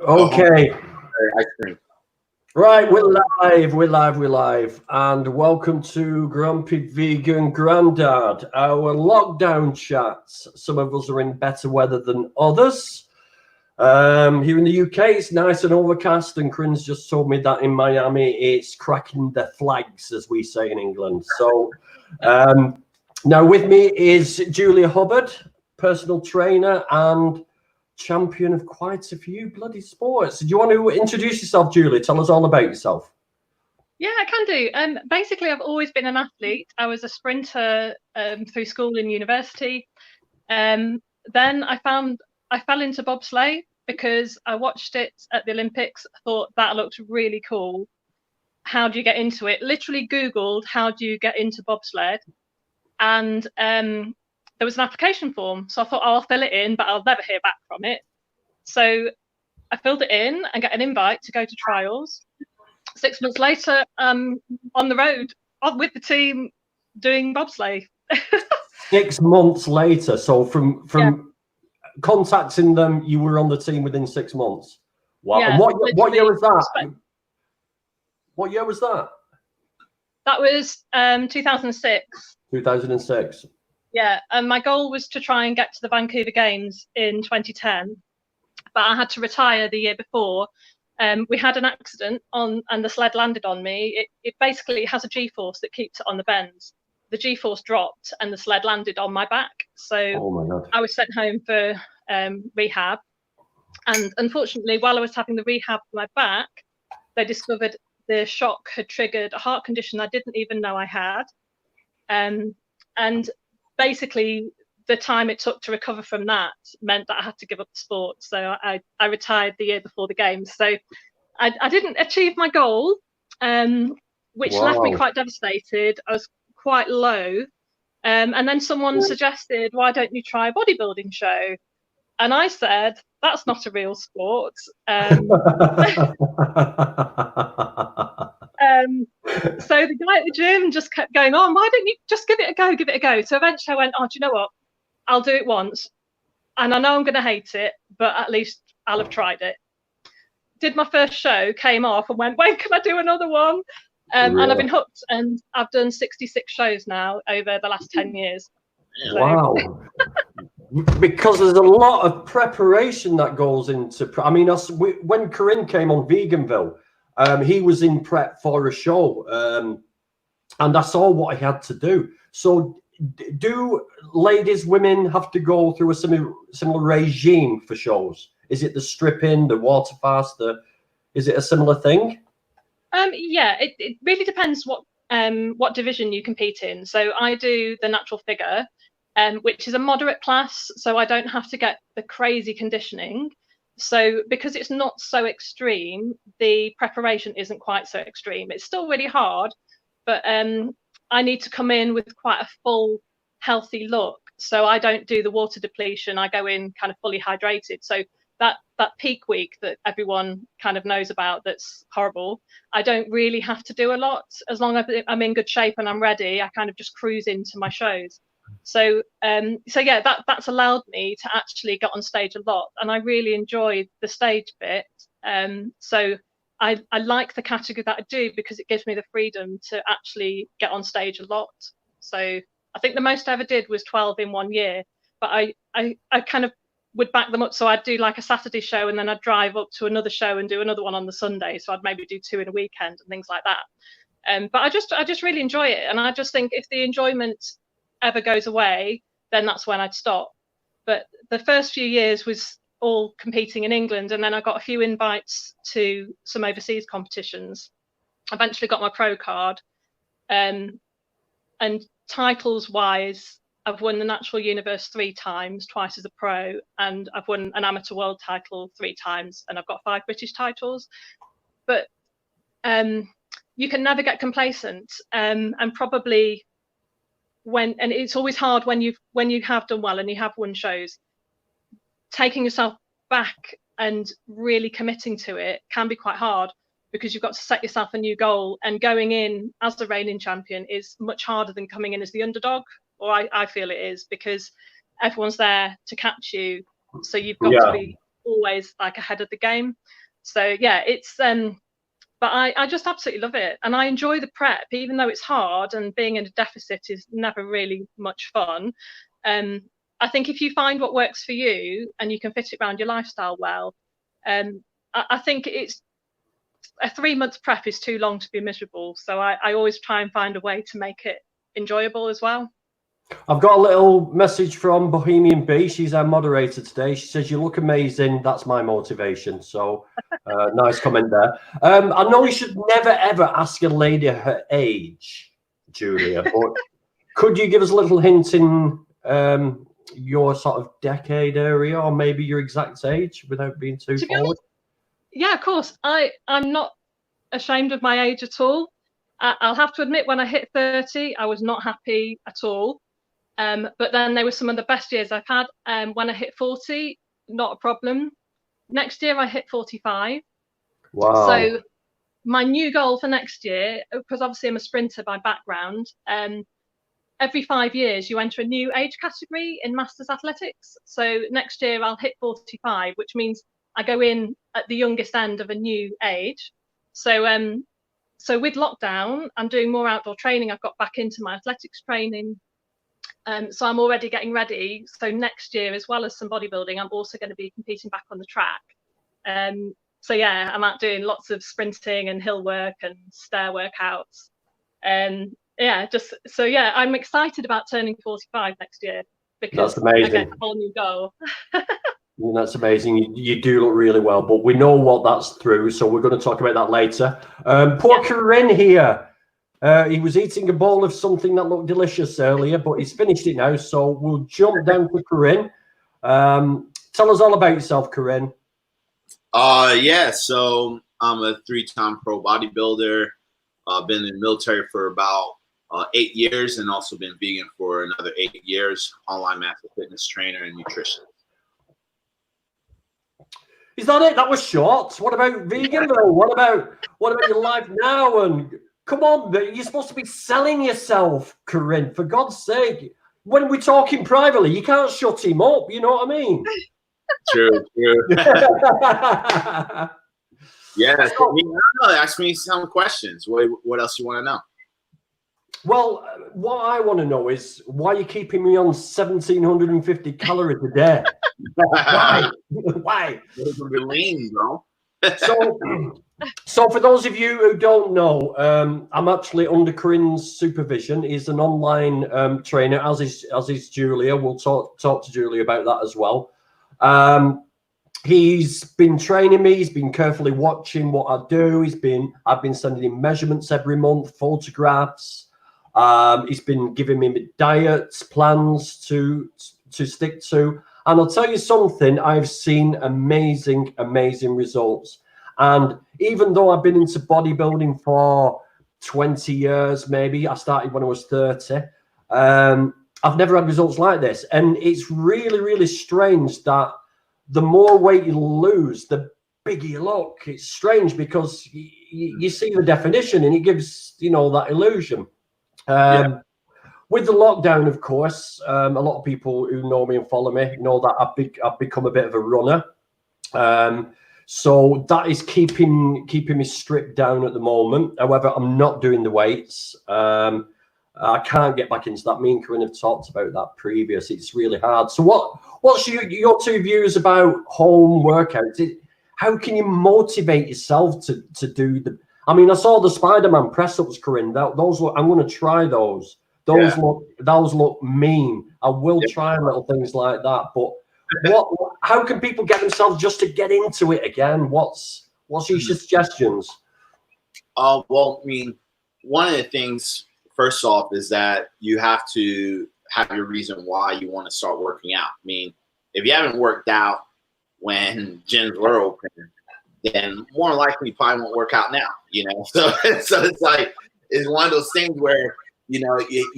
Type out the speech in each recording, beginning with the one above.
Okay. Ice cream. Right, we're live, and welcome to Grumpy Vegan Grandad, our lockdown chats. Some of us are in better weather than others. Here in the UK, it's nice and overcast, and Korin's just told me that in Miami, it's cracking the flags, as we say in England. So now with me is Julia Hubbard, personal trainer and champion of quite a few bloody sports. Do you want to introduce yourself, Julie? Tell us all about yourself. Yeah, I can do. Basically, I've always been an athlete. I was a sprinter through school and university. Then I fell into bobsleigh because I watched it at the Olympics. I thought that looked really cool. How do you get into it? Literally Googled, how do you get into bobsled? And there was an application form. So I thought, oh, I'll fill it in, but I'll never hear back from it. So I filled it in and got an invite to go to trials. 6 months later, on the road with the team doing bobsleigh. 6 months later. So from contacting them, you were on the team within 6 months. Wow. Yeah, and what year was that? What year was that? That was 2006. 2006. Yeah, and my goal was to try and get to the Vancouver Games in 2010, but I had to retire the year before. We had an accident and the sled landed on me. It basically has a G-force that keeps it on the bends. The G-force dropped and the sled landed on my back. So I was sent home for rehab. And unfortunately, while I was having the rehab for my back, they discovered the shock had triggered a heart condition I didn't even know I had. And basically, the time it took to recover from that meant that I had to give up the sport. So I retired the year before the games. So I didn't achieve my goal, which left me quite devastated. I was quite low. And then someone suggested, why don't you try a bodybuilding show? And I said, that's not a real sport. So the guy at the gym just kept going on, why don't you just give it a go? So eventually I went, oh, do you know what? I'll do it once. And I know I'm going to hate it, but at least I'll have tried it. Did my first show, came off and went, when can I do another one? And I've been hooked, and I've done 66 shows now over the last 10 years. Wow. Because there's a lot of preparation that goes into, I mean, when Korin came on Veganville, he was in prep for a show, and I saw what he had to do. So do women have to go through a similar regime for shows? Is it the stripping, the water fast? Is it a similar thing? Yeah, it really depends what division you compete in. So I do the natural figure, which is a moderate class, so I don't have to get the crazy conditioning. So because it's not so extreme, the preparation isn't quite so extreme. It's still really hard, but I need to come in with quite a full, healthy look. So I don't do the water depletion. I go in kind of fully hydrated. So that peak week that everyone kind of knows about, that's horrible, I don't really have to do a lot. As long as I'm in good shape and I'm ready, I kind of just cruise into my shows. So yeah, that's allowed me to actually get on stage a lot, and I really enjoy the stage bit. So I like the category that I do because it gives me the freedom to actually get on stage a lot. So I think the most I ever did was 12 in 1 year, but I kind of would back them up. So I'd do like a Saturday show, and then I'd drive up to another show and do another one on the Sunday. So I'd maybe do 2 in a weekend and things like that. But I just really enjoy it, and I just think if the enjoyment ever goes away, then that's when I'd stop. But the first few years was all competing in England, and then I got a few invites to some overseas competitions. I eventually got my pro card, and titles wise, I've won the Natural Universe 3 times, twice as a pro, and I've won an amateur world title 3 times, and I've got 5 British titles. But you can never get complacent, and probably and it's always hard when you have done well and you have won shows, taking yourself back and really committing to it can be quite hard, because you've got to set yourself a new goal, and going in as the reigning champion is much harder than coming in as the underdog, or I feel it is, because everyone's there to catch you. So you've got to be always like ahead of the game. So yeah, it's but I just absolutely love it, and I enjoy the prep, even though it's hard and being in a deficit is never really much fun. I think if you find what works for you and you can fit it around your lifestyle well, I think it's a 3 month prep is too long to be miserable. So I always try and find a way to make it enjoyable as well. I've got a little message from Bohemian B. She's our moderator today. She says, "You look amazing. That's my motivation." So nice comment there. I know you should never, ever ask a lady her age, Julia, but could you give us a little hint in your sort of decade area, or maybe your exact age without being too forward? Yeah, of course. I'm not ashamed of my age at all. I'll have to admit, when I hit 30, I was not happy at all. But then there were some of the best years I've had. When I hit 40, not a problem. Next year I hit 45. Wow. So my new goal for next year, because obviously I'm a sprinter by background, every 5 years you enter a new age category in Masters Athletics. So next year I'll hit 45, which means I go in at the youngest end of a new age. So so with lockdown, I'm doing more outdoor training. I've got back into my athletics training. So I'm already getting ready. So next year, as well as some bodybuilding, I'm also going to be competing back on the track. So yeah, I'm out doing lots of sprinting and hill work and stair workouts. Yeah, just so yeah, I'm excited about turning 45 next year because that's amazing. I get a whole new goal. That's amazing. You do look really well, but we know what that's through, so we're going to talk about that later. Poor Korin here. He was eating a bowl of something that looked delicious earlier, but he's finished it now. So we'll jump down to Korin. Tell us all about yourself, Korin. Yeah, so I'm a 3-time pro bodybuilder. I've been in the military for about 8 years and also been vegan for another 8 years, online master fitness trainer and nutritionist. Is that it? That was short. What about Veganville? What about your life now? And come on, you're supposed to be selling yourself, Korin, for God's sake. When we're talking privately, you can't shut him up. You know what I mean? True. Yeah. So, I don't know. Ask me some questions. What else you want to know? Well, what I want to know is why you're keeping me on 1,750 calories a day. Why? Why? It's gonna be lean, bro. So for those of you who don't know, I'm actually under Korin's supervision. He's an online trainer, as is Julia. We'll talk to Julia about that as well. He's been training me. He's been carefully watching what I do. I've been sending him measurements every month, photographs. He's been giving me diets, plans to stick to. And I'll tell you something, I've seen amazing results. And even though I've been into bodybuilding for 20 years, maybe, I started when I was 30, I've never had results like this. And it's really strange that the more weight you lose, the bigger you look. It's strange because you see the definition and it gives, that illusion. With the lockdown, of course, a lot of people who know me and follow me know that I've become a bit of a runner. So that is keeping me stripped down at the moment. However, I'm not doing the weights. I can't get back into that. Me and Korin have talked about that previous. It's really hard. So what's your two views about home workouts? How can you motivate yourself to do the? I mean, I saw the Spider-Man press-ups, Korin. Those look. I'm going to try those. Those look mean. I will try little things like that. But how can people get themselves just to get into it again? What's your suggestions? Well, I mean, one of the things, first off, is that you have to have your reason why you want to start working out. I mean, if you haven't worked out when gyms were open, then more likely you probably won't work out now, So it's like, it's one of those things where, you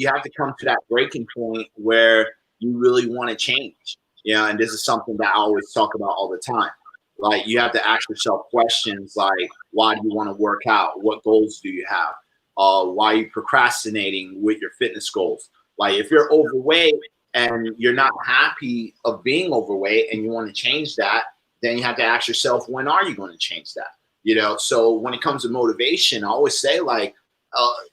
have to come to that breaking point where you really want to change, and this is something that I always talk about all the time. Like, you have to ask yourself questions like, why do you want to work out? What goals do you have? Why are you procrastinating with your fitness goals? Like, if you're overweight and you're not happy of being overweight and you want to change that, then you have to ask yourself, when are you going to change that? You know, so when it comes to motivation, I always say, like,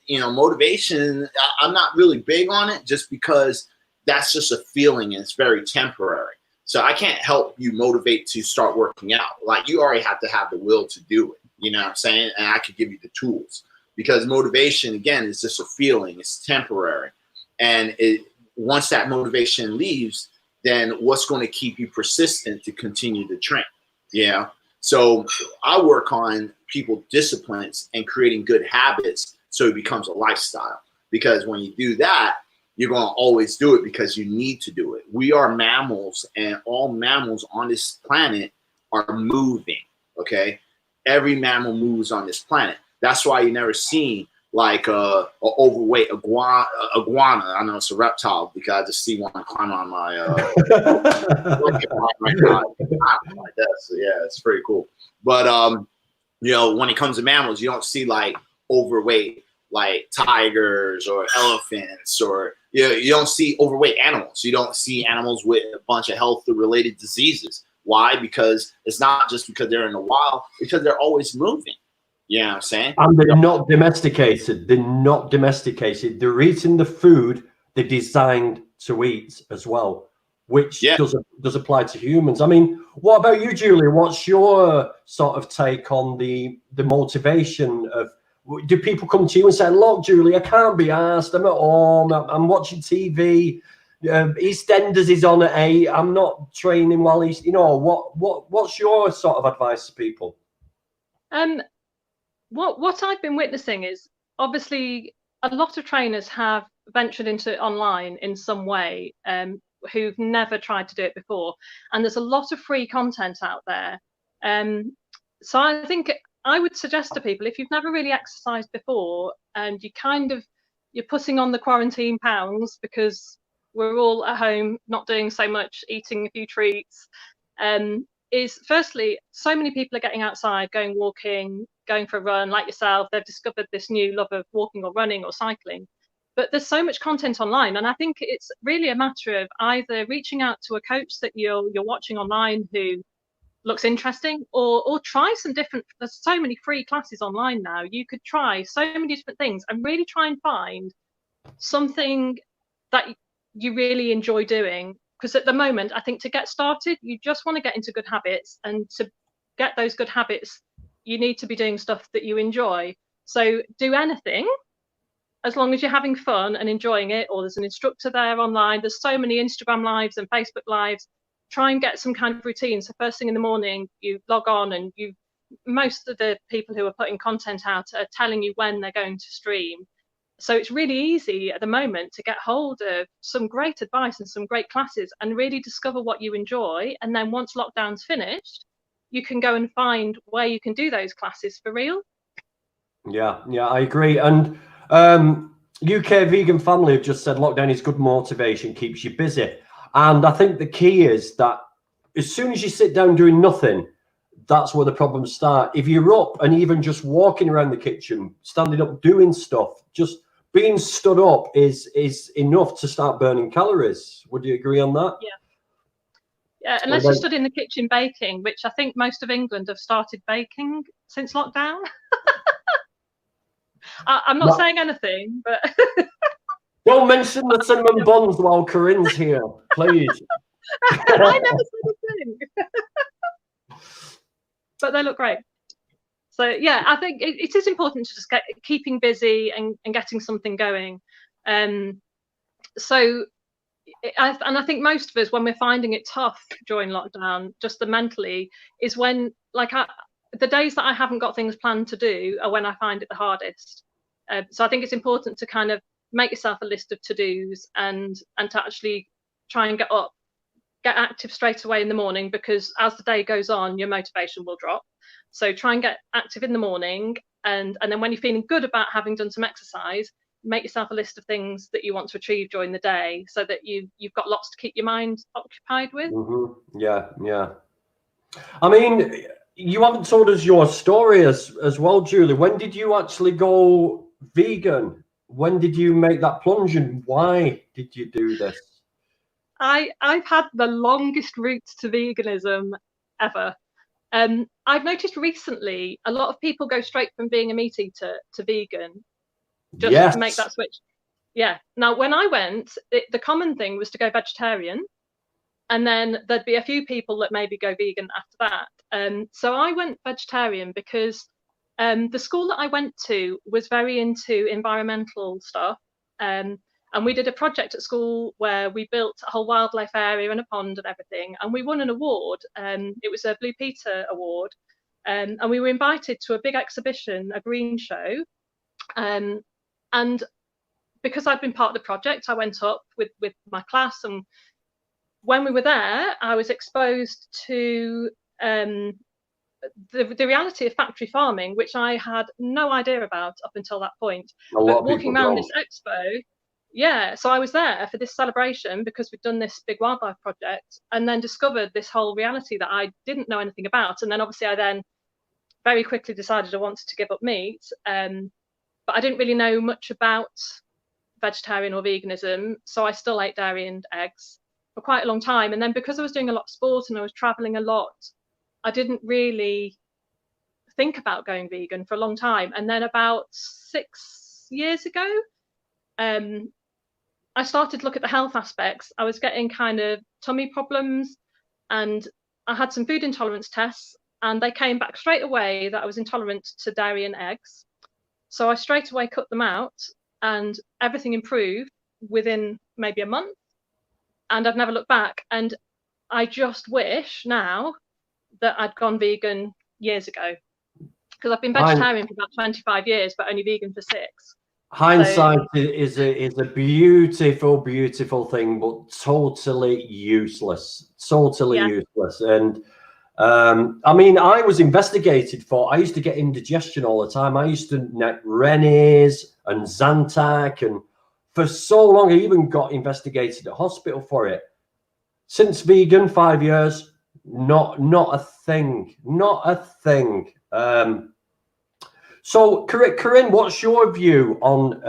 you know, motivation, I'm not really big on it, just because that's just a feeling and it's very temporary. So I can't help you motivate to start working out. Like, you already have to have the will to do it. You know what I'm saying? And I could give you the tools, because motivation, again, is just a feeling. It's temporary. And once that motivation leaves, then what's going to keep you persistent to continue to train? Yeah. So I work on people disciplines and creating good habits so it becomes a lifestyle. Because when you do that, you're going to always do it because you need to do it. We are mammals, and all mammals on this planet are moving. Okay. Every mammal moves on this planet. That's why you never seen like a overweight iguana. I know it's a reptile because I just see one climb on my like that. So yeah, it's pretty cool. But you know, when it comes to mammals, you don't see like overweight like tigers or elephants, or you don't see overweight animals. You don't see animals with a bunch of health related diseases. Why? Because it's not just because they're in the wild, because they're always moving. You know what I'm saying? And they're not domesticated. They're not domesticated. They're eating the food they're designed to eat as well, which does apply to humans. I mean, what about you, Julia? What's your sort of take on the motivation of? Do people come to you and say, "Look, Julie, I can't be asked. I'm at home. I'm watching TV. EastEnders is on at 8. I'm not training while he's." You know, what's your sort of advice to people? What I've been witnessing is, obviously, a lot of trainers have ventured into online in some way, who've never tried to do it before, and there's a lot of free content out there. So I think I would suggest to people, if you've never really exercised before and you're putting on the quarantine pounds because we're all at home not doing so much, eating a few treats, is firstly, so many people are getting outside, going walking, going for a run, like yourself. They've discovered this new love of walking or running or cycling. But there's so much content online, and I think it's really a matter of either reaching out to a coach that you're watching online who looks interesting, or try some different. There's so many free classes online now. You could try so many different things and really try and find something that you really enjoy doing. Because at the moment, I think to get started, you just want to get into good habits, and to get those good habits, you need to be doing stuff that you enjoy. So do anything, as long as you're having fun and enjoying it, or there's an instructor there online. There's so many Instagram lives and Facebook lives. Try and get some kind of routine. So first thing in the morning, you log on, and most of the people who are putting content out are telling you when they're going to stream. So it's really easy at the moment to get hold of some great advice and some great classes and really discover what you enjoy. And then once lockdown's finished, you can go and find where you can do those classes for real. Yeah, I agree. And UK Vegan Family have just said lockdown is good motivation, keeps you busy. And I think the key is that as soon as you sit down doing nothing, that's where the problems start. If you're up and even just walking around the kitchen, standing up, doing stuff, just being stood up is enough to start burning calories. Would you agree on that? Yeah, unless you stood in the kitchen baking, which I think most of England have started baking since lockdown. I'm not saying anything, but don't mention the cinnamon buns while Korin's here, please. I never said a thing. But they look great. So yeah, I think it is important to just keeping busy and getting something going. So I think most of us, when we're finding it tough during lockdown, just mentally, is when the days that I haven't got things planned to do are when I find it the hardest. So I think it's important to kind of make yourself a list of to-dos and to actually try and get active straight away in the morning, because as the day goes on, your motivation will drop. So try and get active in the morning, and then when you're feeling good about having done some exercise, make yourself a list of things that you want to achieve during the day, so that you've got lots to keep your mind occupied with. Mm-hmm. Yeah. I mean, you haven't told us your story as well, Julie. When did you actually go vegan? When did you make that plunge, and why did you do this? I've had the longest route to veganism ever. I've noticed recently a lot of people go straight from being a meat eater to vegan, just to make that switch. Yeah. Now, when I went, the common thing was to go vegetarian, and then there'd be a few people that maybe go vegan after that. So I went vegetarian because the school that I went to was very into environmental stuff. And we did a project at school where we built a whole wildlife area and a pond and everything. And we won an award. It was a Blue Peter award. And we were invited to a big exhibition, a green show. And because I'd been part of the project, I went up with my class, and when we were there, I was exposed to the reality of factory farming, which I had no idea about up until that point. But walking around this expo, yeah, so I was there for this celebration because we'd done this big wildlife project, and then discovered this whole reality that I didn't know anything about. And then obviously I then very quickly decided I wanted to give up meat, but I didn't really know much about vegetarian or veganism, so I still ate dairy and eggs for quite a long time. And then because I was doing a lot of sport and I was traveling a lot, I didn't really think about going vegan for a long time. And then about 6 years ago, I started to look at the health aspects. I was getting kind of tummy problems, and I had some food intolerance tests, and they came back straight away that I was intolerant to dairy and eggs. So I straight away cut them out, and everything improved within maybe a month, and I've never looked back. And I just wish now that I'd gone vegan years ago, because I've been vegetarian for about 25 years, but only vegan for 6. Hindsight is a beautiful, beautiful thing, but totally useless. Totally useless. And I mean, I was investigated for, I used to get indigestion all the time. I used to net Rennies and Zantac, and for so long, I even got investigated at hospital for it. Since vegan, 5 years, not a thing, not a thing. So, Korin, what's your view on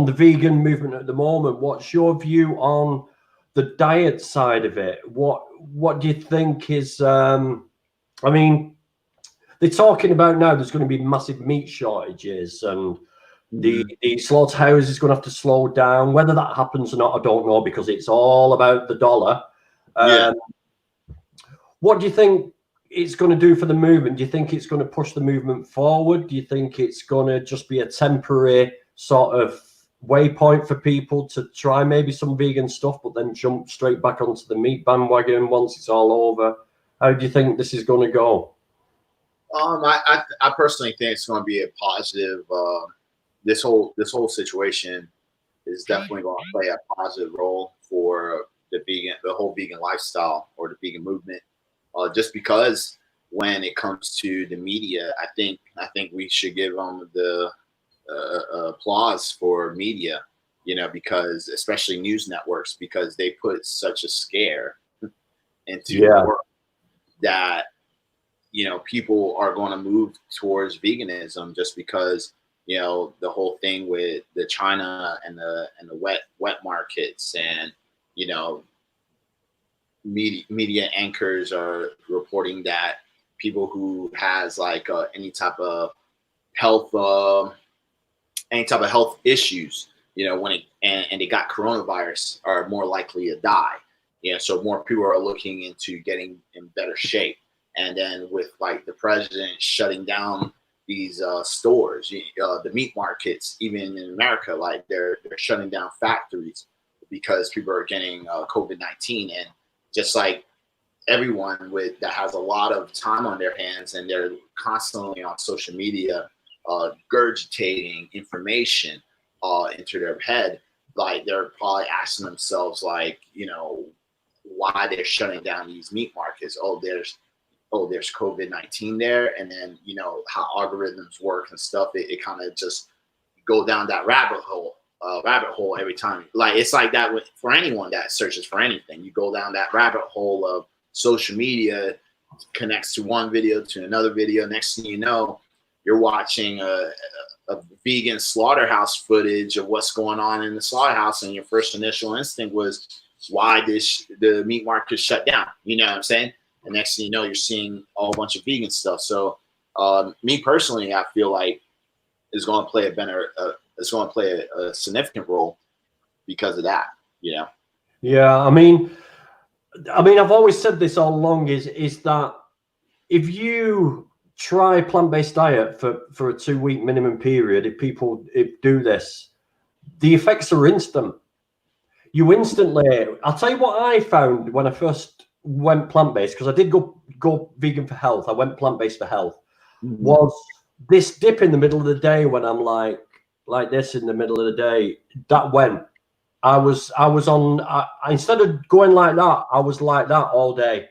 the vegan movement at the moment? What's your view on the diet side of it? What do you think is? I mean, they're talking about now there's going to be massive meat shortages, and the slaughterhouse is going to have to slow down. Whether that happens or not, I don't know, because it's all about the dollar. What do you think it's going to do for the movement? Do you think it's going to push the movement forward? Do you think it's going to just be a temporary sort of waypoint for people to try maybe some vegan stuff, but then jump straight back onto the meat bandwagon once it's all over? How do you think this is going to go? I personally think it's going to be a positive. This whole situation is definitely going to play a positive role for the whole vegan lifestyle or the vegan movement. Just because when it comes to the media, I think we should give them the applause for media, because especially news networks, because they put such a scare into the world that people are going to move towards veganism just because the whole thing with the China and the wet markets, and media anchors are reporting that people who has like any type of health issues, when they got coronavirus, are more likely to die. So more people are looking into getting in better shape. And then with like the president shutting down these stores, the meat markets, even in America, like they're shutting down factories because people are getting COVID-19. And just like everyone that has a lot of time on their hands, and they're constantly on social media gurgitating information into their head, like they're probably asking themselves, like, why they're shutting down these meat markets. There's COVID-19 there, and then how algorithms work and stuff. It kind of just go down that rabbit hole every time. Like it's like that for anyone that searches for anything. You go down that rabbit hole of social media, connects to one video to another video. Next thing you know, you're watching a vegan slaughterhouse footage of what's going on in the slaughterhouse, and your first initial instinct was, why the meat market shut down. You know what I'm saying? And next thing you know, you're seeing a whole bunch of vegan stuff. So me personally, I feel like it's going to play a significant role because of that. You know? Yeah, I mean, I've always said this all along is that if you try a plant-based diet for a 2-week minimum period, if people do this, the effects are instant. You instantly, I'll tell you what I found when I first went plant-based, because I did go vegan for health. I went plant-based for health. Was this dip in the middle of the day when I'm like this in the middle of the day, that went. I was on, instead of going like that, I was like that all day.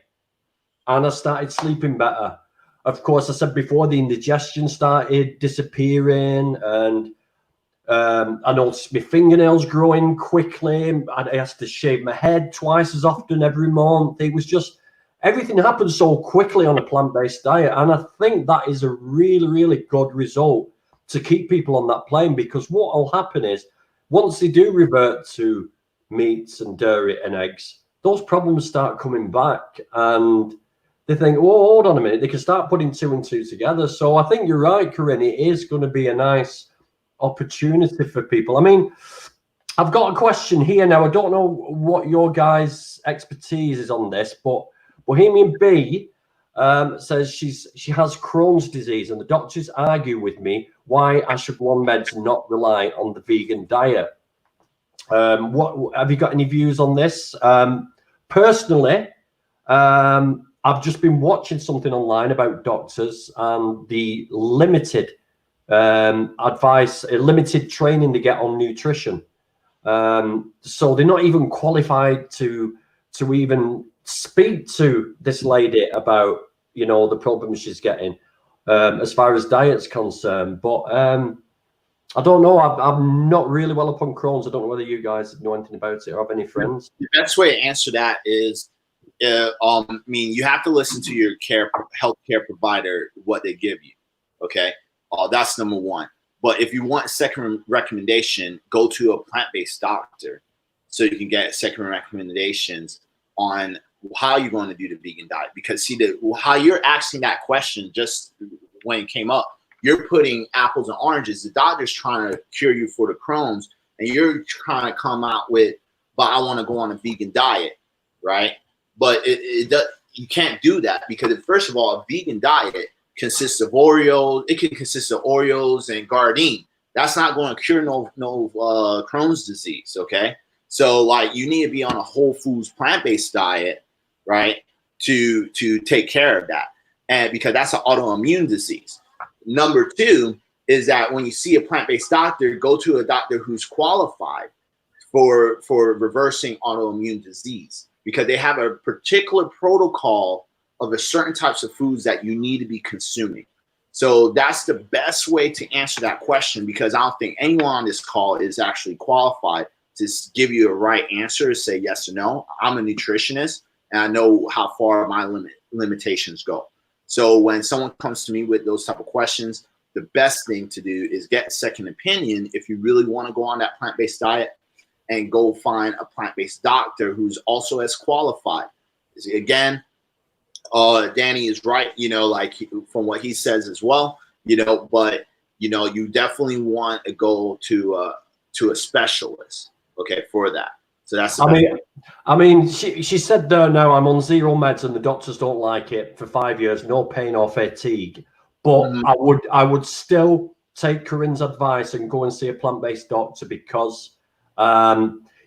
And I started sleeping better. Of course, I said before, the indigestion started disappearing, and I noticed my fingernails growing quickly. I had to shave my head twice as often every month. It was just, everything happened so quickly on a plant-based diet. And I think that is a really, really good result to keep people on that plane, because what will happen is, once they do revert to meats and dairy and eggs, those problems start coming back, and they think, oh, hold on a minute, they can start putting 2 and 2 together. So I think you're right, Korin. It is going to be a nice opportunity for people. I mean, I've got a question here now. I don't know what your guys' expertise is on this, but Bohemian B says she has Crohn's disease, and the doctors argue with me why I should go on meds and not rely on the vegan diet. What have you got any views on this? Personally, I've just been watching something online about doctors and the limited advice, limited training they get on nutrition. So they're not even qualified to even speak to this lady about, you know, the problems she's getting as far as diet's concerned. But I don't know. I'm not really well up on Crohn's. I don't know whether you guys know anything about it or have any friends. The best way to answer that is, I mean, you have to listen to your healthcare provider, what they give you. Okay, that's number one. But if you want a second recommendation, go to a plant-based doctor so you can get second recommendations on how you're going to do the vegan diet. Because see, how you're asking that question just when it came up, you're putting apples and oranges. The doctor's trying to cure you for the Crohn's, and you're trying to come out with, but I want to go on a vegan diet, right? But you can't do that, because first of all, a vegan diet consists of Oreos. It can consist of Oreos and Gardein. That's not going to cure no Crohn's disease, okay? So like, you need to be on a whole foods plant-based diet, right, to take care of that, and because that's an autoimmune disease. Number two is that when you see a plant-based doctor, go to a doctor who's qualified for reversing autoimmune disease, because they have a particular protocol of a certain types of foods that you need to be consuming. So that's the best way to answer that question, because I don't think anyone on this call is actually qualified to give you a right answer, to say yes or no. I'm a nutritionist, and I know how far my limitations go. So when someone comes to me with those type of questions, the best thing to do is get a second opinion if you really want to go on that plant-based diet, and go find a plant-based doctor who's also as qualified. Again, Danny is right, you know, like from what he says as well, you know, but you know, you definitely want to go to a specialist, okay, for that. So that's I mean, she said there, no, I'm on zero meds and the doctors don't like it for 5 years, no pain or fatigue. But I would still take Korin's advice and go and see a plant-based doctor, because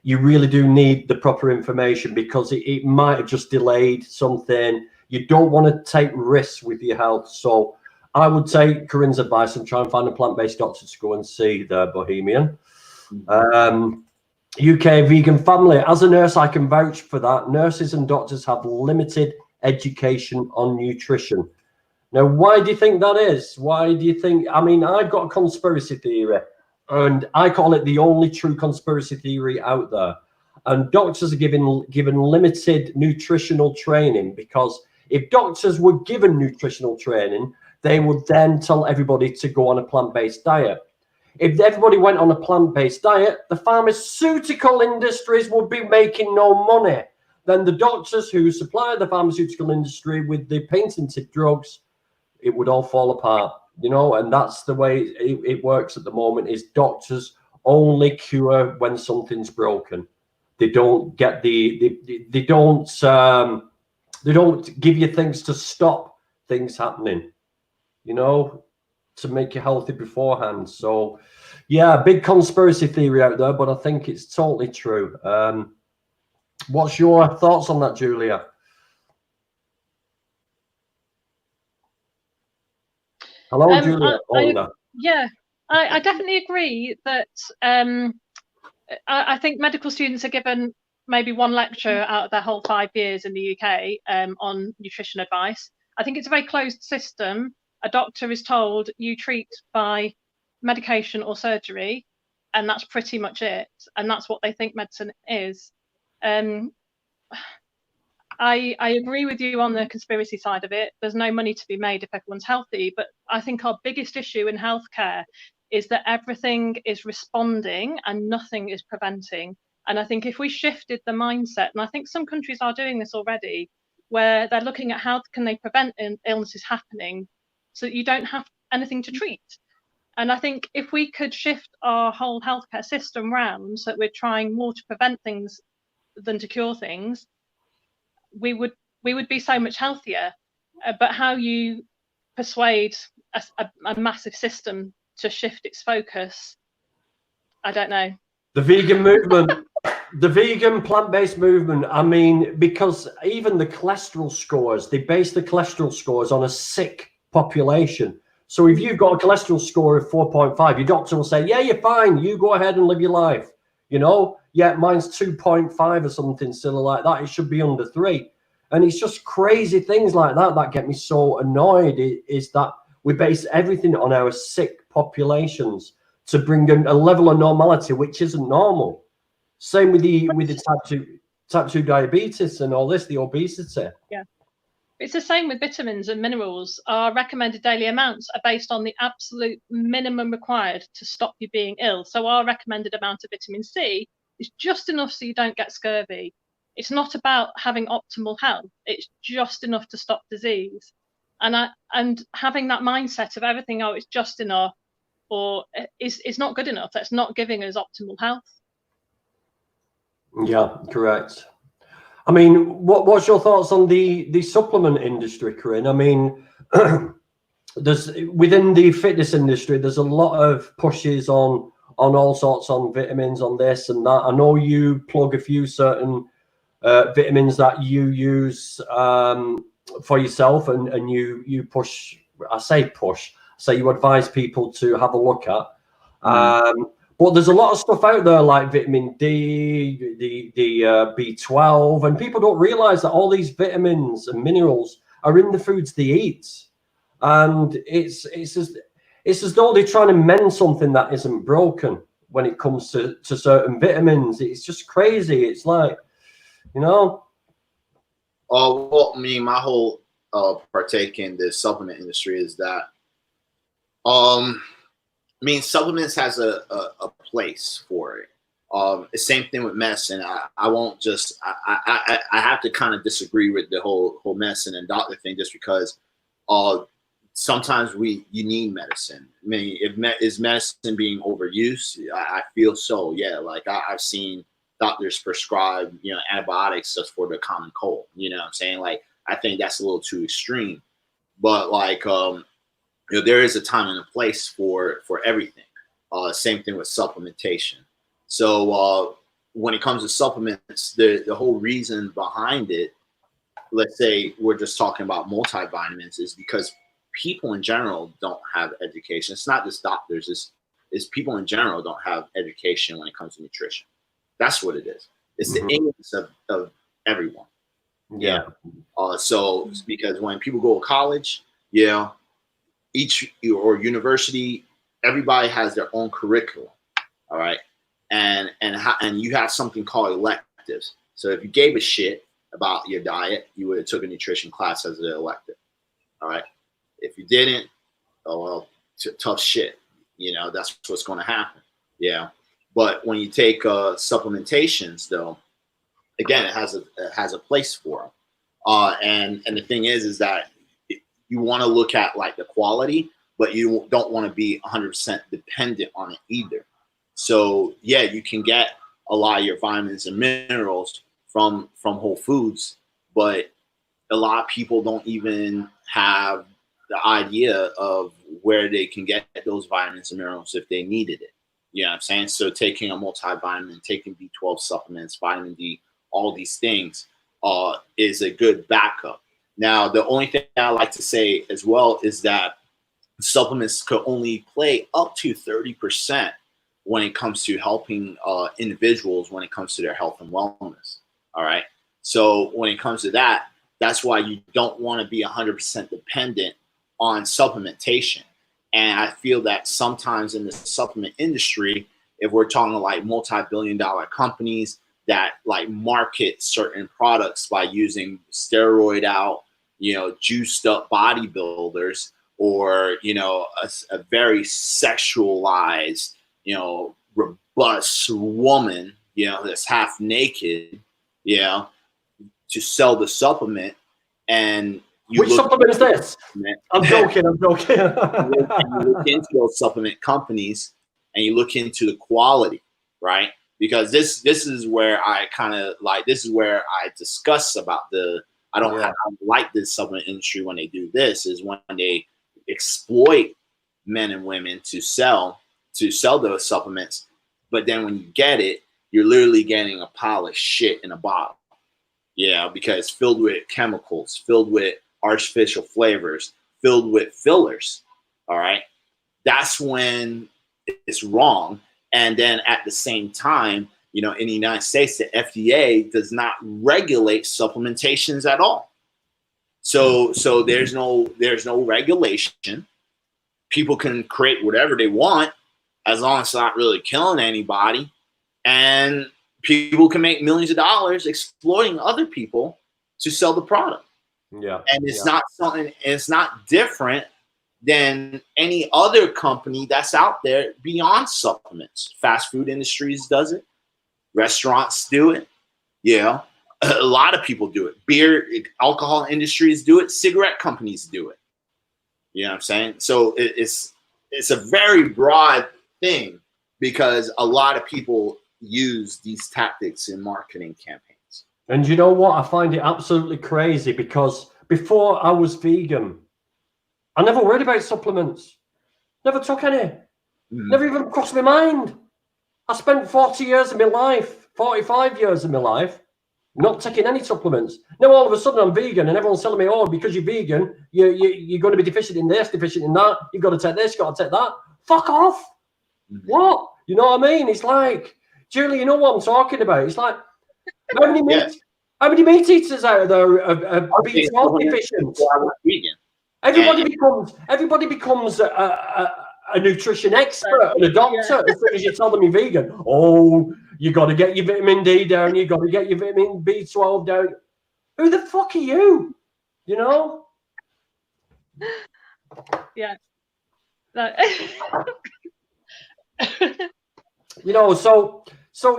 you really do need the proper information, because it might have just delayed something. You don't want to take risks with your health. So I would take Korin's advice and try and find a plant-based doctor to go and see the Bohemian. UK Vegan Family. As a nurse, I can vouch for that. Nurses and doctors have limited education on nutrition. Now, why do you think that is? Why do you think? I mean, I've got a conspiracy theory, and I call it the only true conspiracy theory out there. And doctors are given limited nutritional training, because if doctors were given nutritional training, they would then tell everybody to go on a plant-based diet. If everybody went on a plant-based diet, the pharmaceutical industries would be making no money. Then the doctors who supply the pharmaceutical industry with the patented drugs, it would all fall apart, you know. And that's the way it works at the moment, is doctors only cure when something's broken. They don't get they don't give you things to stop things happening, you know, to make you healthy beforehand. So yeah, big conspiracy theory out there, but I think it's totally true. What's your thoughts on that, Julia? Hello, Julia. I definitely agree that I think medical students are given maybe one lecture out of their whole 5 years in the UK on nutrition advice. I think it's a very closed system. A doctor is told you treat by medication or surgery, and that's pretty much it. And that's what they think medicine is. I agree with you on the conspiracy side of it. There's no money to be made if everyone's healthy. But I think our biggest issue in healthcare is that everything is responding and nothing is preventing. And I think if we shifted the mindset, and I think some countries are doing this already, where they're looking at how can they prevent illnesses happening so that you don't have anything to treat. And I think if we could shift our whole healthcare system round so that we're trying more to prevent things than to cure things, we would be so much healthier. But how you persuade a massive system to shift its focus, I don't know. The vegan movement, the vegan plant-based movement. I mean, because even the cholesterol scores, they base the cholesterol scores on a sick population. So if you've got a cholesterol score of 4.5, your doctor will say, yeah, you're fine. You go ahead and live your life. You know, yeah, mine's 2.5 or something silly like that. It should be under 3. And it's just crazy things like that that get me so annoyed, is that we base everything on our sick populations to bring a level of normality which isn't normal. Same with the type 2 diabetes and all this, the obesity. Yeah. It's the same with vitamins and minerals. Our recommended daily amounts are based on the absolute minimum required to stop you being ill. So our recommended amount of vitamin C is just enough so you don't get scurvy. It's not about having optimal health. It's just enough to stop disease. And having that mindset of everything, oh, it's just enough, or it's not good enough. That's not giving us optimal health. Yeah, correct. I mean, what's your thoughts on the supplement industry, Korin? I mean, there's within the fitness industry, there's a lot of pushes on all sorts, on vitamins, on this and that. I know you plug a few certain vitamins that you use for yourself, and you push. I say you advise people to have a look at. But there's a lot of stuff out there like vitamin D, the B12, and people don't realize that all these vitamins and minerals are in the foods they eat. And it's as though they're trying to mend something that isn't broken when it comes to certain vitamins. It's just crazy. It's like, you know. Well, I mean, my whole partake in the supplement industry is that I mean, supplements has a place for it. The same thing with medicine. I won't just. I have to kind of disagree with the whole medicine and doctor thing, just because sometimes you need medicine. I mean, is medicine being overused? I feel so. Yeah, like I've seen doctors prescribe, you know, antibiotics just for the common cold. You know what I'm saying? Like, I think that's a little too extreme. But like, you know, there is a time and a place for everything. Same thing with supplementation. So when it comes to supplements, the whole reason behind it, let's say we're just talking about multivitamins, is because people in general don't have education. It's not just doctors. It's people in general don't have education when it comes to nutrition. That's what it is. It's the ignorance of everyone. Yeah. So because when people go to college, yeah, each or university, everybody has their own curriculum. All right. And you have something called electives. So if you gave a shit about your diet, you would have took a nutrition class as an elective. All right. If you didn't, oh well, tough shit. You know, that's what's going to happen. Yeah. But when you take supplementations, though, again, it has a place for them. And the thing is that you want to look at like the quality, but you don't want to be 100% dependent on it either. So yeah, you can get a lot of your vitamins and minerals from Whole Foods, but a lot of people don't even have the idea of where they can get those vitamins and minerals if they needed it. You know what I'm saying? So taking a multivitamin, taking B12 supplements, vitamin D, all these things is a good backup. Now, the only thing I like to say as well is that supplements could only play up to 30% when it comes to helping individuals when it comes to their health and wellness. All right. So when it comes to that, that's why you don't want to be 100% dependent on supplementation. And I feel that sometimes in the supplement industry, if we're talking like multi-billion-dollar companies that like market certain products by using steroid out, you know, juiced up bodybuilders, or, you know, a very sexualized, you know, robust woman, you know, that's half naked, you know, to sell the supplement. And which supplement is this? I'm joking. I'm joking. You look into those supplement companies and you look into the quality, right? Because this is where I kind of like, this is where I discuss about I don't like this supplement industry when they do this, is when they exploit men and women to sell those supplements. But then when you get it, you're literally getting a pile of shit in a bottle. Yeah, because it's filled with chemicals, filled with artificial flavors, filled with fillers. All right. That's when it's wrong. And then at the same time, you know, in the United States, the FDA does not regulate supplementations at all. So there's no regulation. People can create whatever they want as long as it's not really killing anybody. And people can make millions of dollars exploiting other people to sell the product. Yeah. And it's not something, it's not different than any other company that's out there beyond supplements. Fast food industries does it. Restaurants do it. Yeah. A lot of people do it. Beer, alcohol industries do it. Cigarette companies do it. You know what I'm saying? So it's a very broad thing because a lot of people use these tactics in marketing campaigns. And you know what? I find it absolutely crazy because before I was vegan, I never worried about supplements. Never took any. Never even crossed my mind. I spent 40 years of my life, 45 years of my life, not taking any supplements. Now all of a sudden I'm vegan and everyone's telling me, oh, because you're vegan, you're going to be deficient in this, deficient in that. You've got to take this, you've got to take that. Fuck off. What? You know what I mean? It's like, Julie, you know what I'm talking about? It's like, how many meat eaters out there are B12 deficient? Everybody becomes a nutrition expert and a doctor as soon as you tell them you're vegan. Oh, you got to get your vitamin D down. You got to get your vitamin B12 down. Who the fuck are you? You know? Yeah. No. You know, so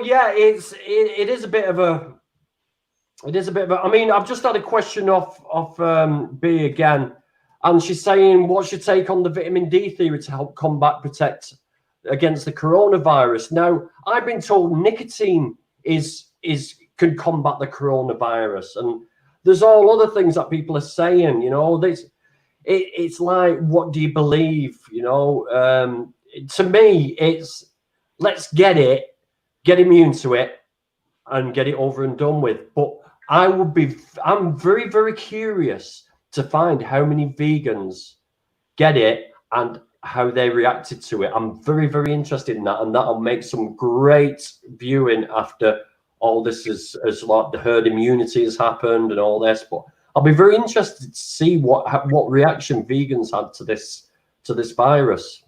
yeah, it is a bit of a. I mean, I've just had a question off B again, and she's saying, what's your take on the vitamin D theory to help protect against the coronavirus? Now, I've been told nicotine can combat the coronavirus, and there's all other things that people are saying. You know, it's like, what do you believe? You know, to me, it's let's get immune to it, and get it over and done with. But I'm very, very curious to find how many vegans get it and how they reacted to it. I'm very, very interested in that, and that'll make some great viewing after all this is like the herd immunity has happened and all this. But I'll be very interested to see what reaction vegans had to this virus.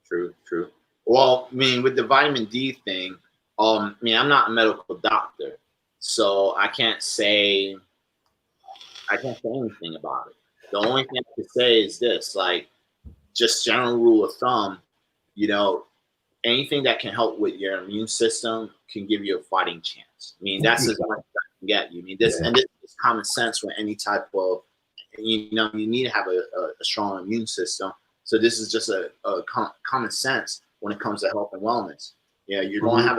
True. Well, I mean, with the vitamin D thing, I mean, I'm not a medical doctor, so I can't say anything about it. The only thing I can say is this: like, just general rule of thumb, you know, anything that can help with your immune system can give you a fighting chance. I mean, that's as much as I can get you. I mean, this and this is common sense for any type of, you know, you need to have a strong immune system. So this is just a common sense when it comes to health and wellness. You know, you're going to have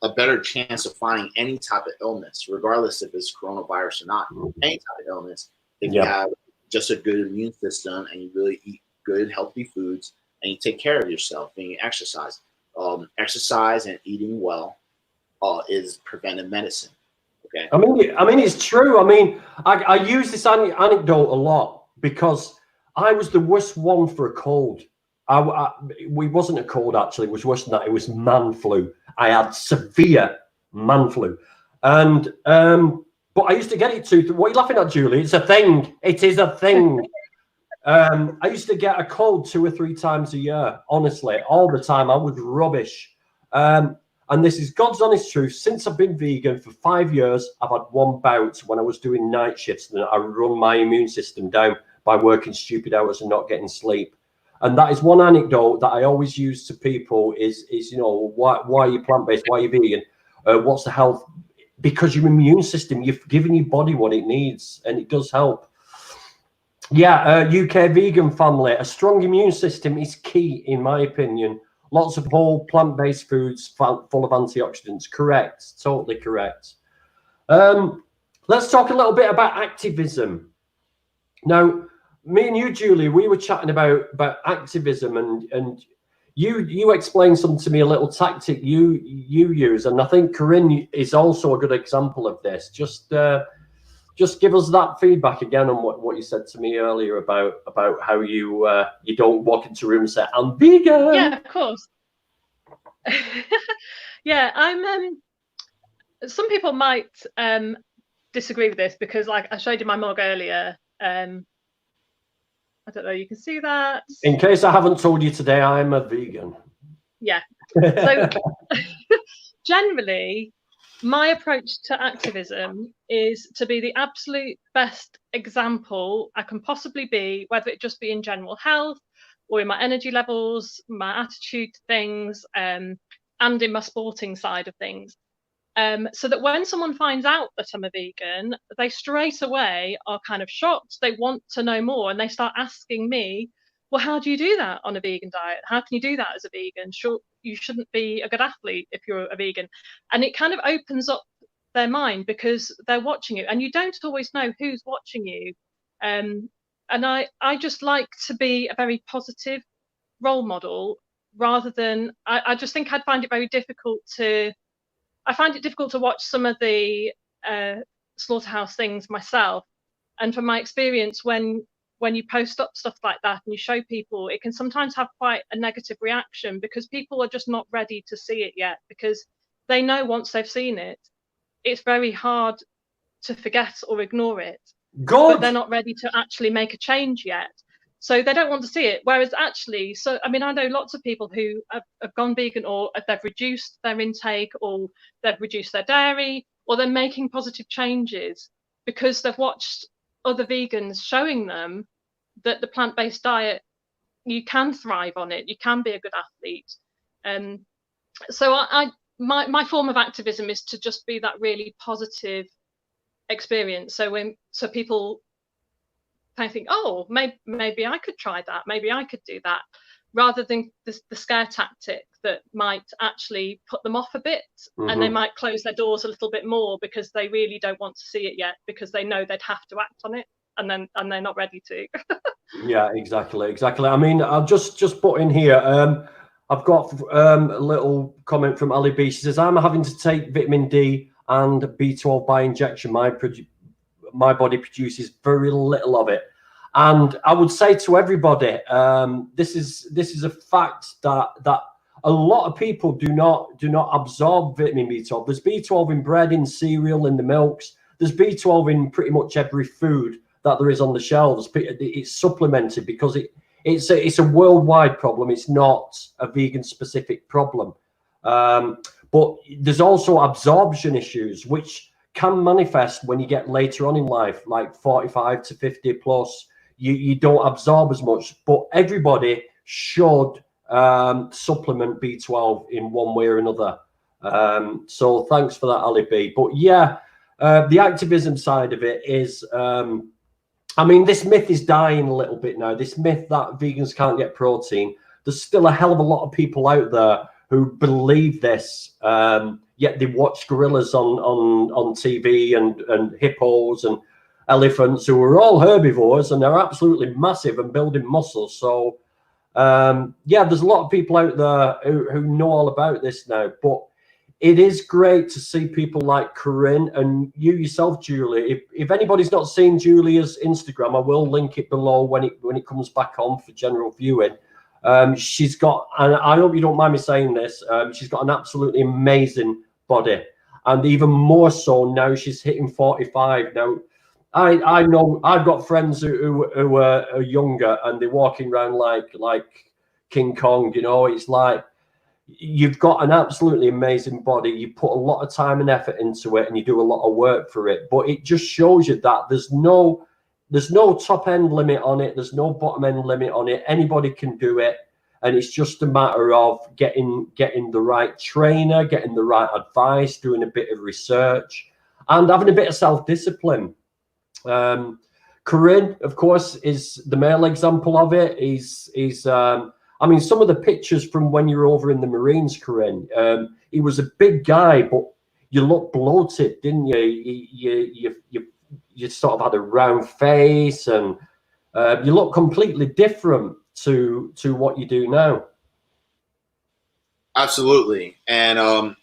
a better chance of finding any type of illness, regardless if it's coronavirus or not. Any type of illness, if you have just a good immune system and you really eat good, healthy foods, and you take care of yourself and you exercise. Exercise and eating well is preventive medicine. Okay. I mean, it's true. I mean, I use this anecdote a lot because I was the worst one for a cold. We wasn't a cold, actually. It was worse than that. It was man flu. I had severe man flu. And, but I used to get it too. What are you laughing at, Julie? It's a thing. It is a thing. I used to get a cold 2 or 3 times a year. Honestly, all the time. I was rubbish. And this is God's honest truth. Since I've been vegan for 5 years, I've had one bout when I was doing night shifts and I run my immune system down by working stupid hours and not getting sleep. And that is one anecdote that I always use to people is you know, why are you plant-based? Why are you vegan? What's the health? Because your immune system, you've given your body what it needs, and it does help. Yeah, UK vegan family, a strong immune system is key, in my opinion. Lots of whole plant-based foods full of antioxidants. Correct, totally correct. Let's talk a little bit about activism. Now, me and you, Julie, we were chatting about activism, and you explained something to me, a little tactic you use, and I think Korin is also a good example of this. Just give us that feedback again on what you said to me earlier about how you don't walk into a room and say, I'm vegan. Yeah, of course. Yeah, I'm some people might disagree with this because, like I showed you my mug earlier, I don't know, you can see that. In case I haven't told you today, I'm a vegan. Yeah. So generally, my approach to activism is to be the absolute best example I can possibly be, whether it just be in general health or in my energy levels, my attitude to things, and in my sporting side of things. So that when someone finds out that I'm a vegan, they straight away are kind of shocked. They want to know more, and they start asking me, well, how do you do that on a vegan diet? How can you do that as a vegan? Sure, you shouldn't be a good athlete if you're a vegan. And it kind of opens up their mind because they're watching you, and you don't always know who's watching you. And I just like to be a very positive role model rather than, I just think I'd find it very difficult to, I find it difficult to watch some of the slaughterhouse things myself. And from my experience, when you post up stuff like that and you show people, it can sometimes have quite a negative reaction because people are just not ready to see it yet, because they know once they've seen it, it's very hard to forget or ignore it. But they're not ready to actually make a change yet. So they don't want to see it. Whereas actually, so I mean, I know lots of people who have gone vegan, or they've reduced their intake, or they've reduced their dairy, or they're making positive changes because they've watched other vegans showing them that the plant-based diet, you can thrive on it, you can be a good athlete. So my form of activism is to just be that really positive experience. So people kind of think, oh, maybe I could try that, maybe I could do that, rather than the scare tactic that might actually put them off a bit, and they might close their doors a little bit more because they really don't want to see it yet, because they know they'd have to act on it, and they're not ready to. Yeah, exactly. I mean, I'll just put in here, I've got a little comment from Ali B. She says, I'm having to take vitamin D and B12 by injection. My body produces very little of it. And I would say to everybody, this is a fact that a lot of people do not absorb vitamin B12. There's B12 in bread, in cereal, in the milks. There's B12 in pretty much every food that there is on the shelves. It's supplemented because it's a worldwide problem. It's not a vegan specific problem. But there's also absorption issues, which can manifest when you get later on in life, like 45 to 50 plus. you don't absorb as much. But everybody should supplement B12 in one way or another. So thanks for that, Ali B. But yeah, the activism side of it is, I mean, this myth is dying a little bit now. This myth that vegans can't get protein. There's still a hell of a lot of people out there who believe this, yet they watch gorillas on TV and hippos and elephants who are all herbivores, and they're absolutely massive and building muscles. So yeah, there's a lot of people out there who know all about this now. But it is great to see people like Korin and you yourself, Julie. If anybody's not seen Julia's Instagram, I will link it below when it comes back on for general viewing. She's got, and I hope you don't mind me saying this, she's got an absolutely amazing body, and even more so now she's hitting 45. Now, I know I've got friends who are younger and they're walking around like King Kong. You know, it's like you've got an absolutely amazing body. You put a lot of time and effort into it, and you do a lot of work for it. But it just shows you that there's no top end limit on it. There's no bottom end limit on it. Anybody can do it. And it's just a matter of getting the right trainer, getting the right advice, doing a bit of research, and having a bit of self-discipline. Korin, of course, is the male example of it. He's I mean, some of the pictures from when you were over in the Marines, Korin, he was a big guy, but you looked bloated, didn't you? You sort of had a round face, and you look completely different to what you do now. Absolutely. And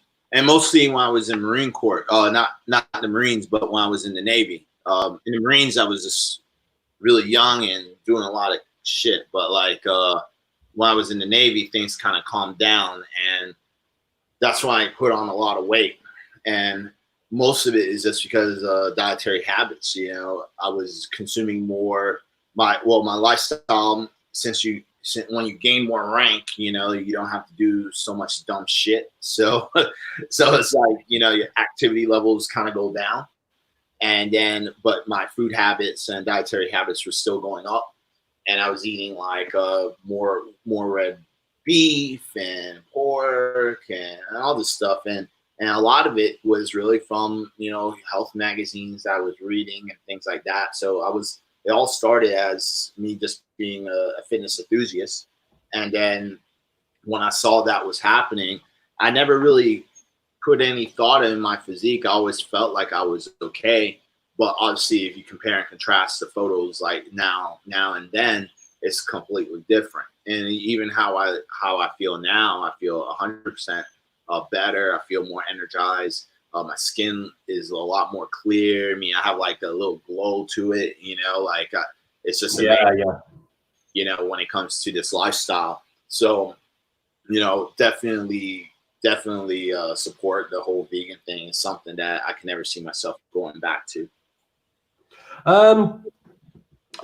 mostly when I was in Marine Corps, not the Marines, but when I was in the Navy. In the Marines, I was just really young and doing a lot of shit. But like when I was in the Navy, things kind of calmed down, and that's why I put on a lot of weight. And most of it is just because dietary habits. You know, I was consuming more. My lifestyle, when you gain more rank, you know, you don't have to do so much dumb shit. So it's like, you know, your activity levels kind of go down. And then, but my food habits and dietary habits were still going up. And I was eating like more red beef and pork and all this stuff. And a lot of it was really from, you know, health magazines I was reading and things like that. So it all started as me just being a fitness enthusiast. And then when I saw that was happening, I never really put any thought in my physique. I always felt like I was okay. But obviously, if you compare and contrast the photos like now and then, it's completely different. And even how I feel now, I feel 100% better. I feel more energized. My skin is a lot more clear. I mean, I have like a little glow to it, you know, like it's just amazing, you know, when it comes to this lifestyle. So, you know, definitely support the whole vegan thing. It's something that I can never see myself going back to.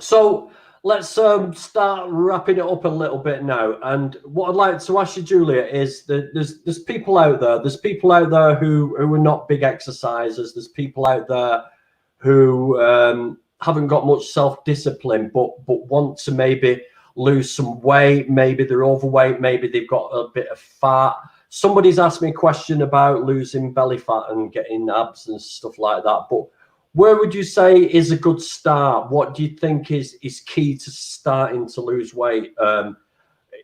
So let's start wrapping it up a little bit now. And what I'd like to ask you, Julia, is that there's people out there. There's people out there who are not big exercisers. There's people out there who haven't got much self-discipline, but want to maybe lose some weight. Maybe they're overweight. Maybe they've got a bit of fat. Somebody's asked me a question about losing belly fat and getting abs and stuff like that. But where would you say is a good start? What do you think is key to starting to lose weight?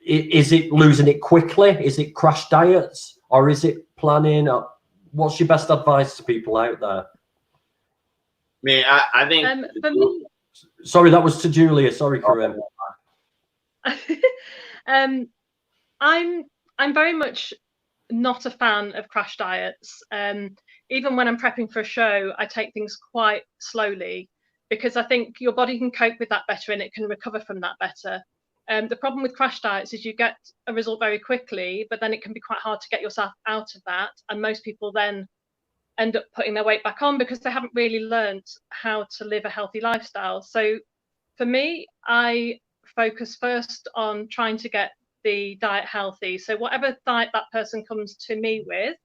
Is it losing it quickly? Is it crash diets? Or is it planning? What's your best advice to people out there? I mean, I think... for me, sorry, that was to Julia. Sorry, Korin. I'm very much not a fan of crash diets. Even when I'm prepping for a show, I take things quite slowly because I think your body can cope with that better and it can recover from that better. The problem with crash diets is you get a result very quickly, but then it can be quite hard to get yourself out of that. And most people then end up putting their weight back on because they haven't really learned how to live a healthy lifestyle. So for me, I focus first on trying to get the diet healthy. So whatever diet that person comes to me with,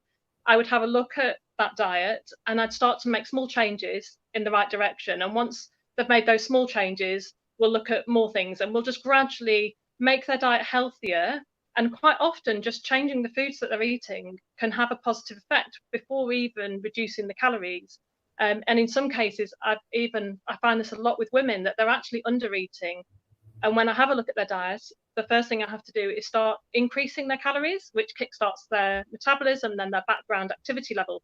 I would have a look at that diet and I'd start to make small changes in the right direction. And once they've made those small changes, we'll look at more things, and we'll just gradually make their diet healthier. And quite often, just changing the foods that they're eating can have a positive effect before even reducing the calories. And in some cases, I find this a lot with women, that they're actually under eating. And when I have a look at their diets, the first thing I have to do is start increasing their calories, which kickstarts their metabolism and then their background activity level.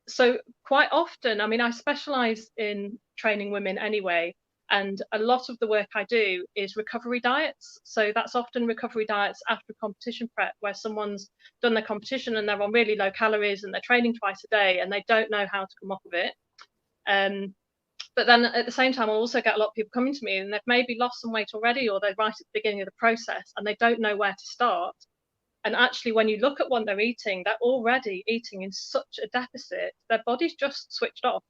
So quite often, I mean, I specialize in training women anyway, and a lot of the work I do is recovery diets. So that's often recovery diets after competition prep, where someone's done their competition and they're on really low calories and they're training twice a day and they don't know how to come off of it. But then at the same time, I'll also get a lot of people coming to me and they've maybe lost some weight already, or they're right at the beginning of the process and they don't know where to start. And actually, when you look at what they're eating, they're already eating in such a deficit, their body's just switched off.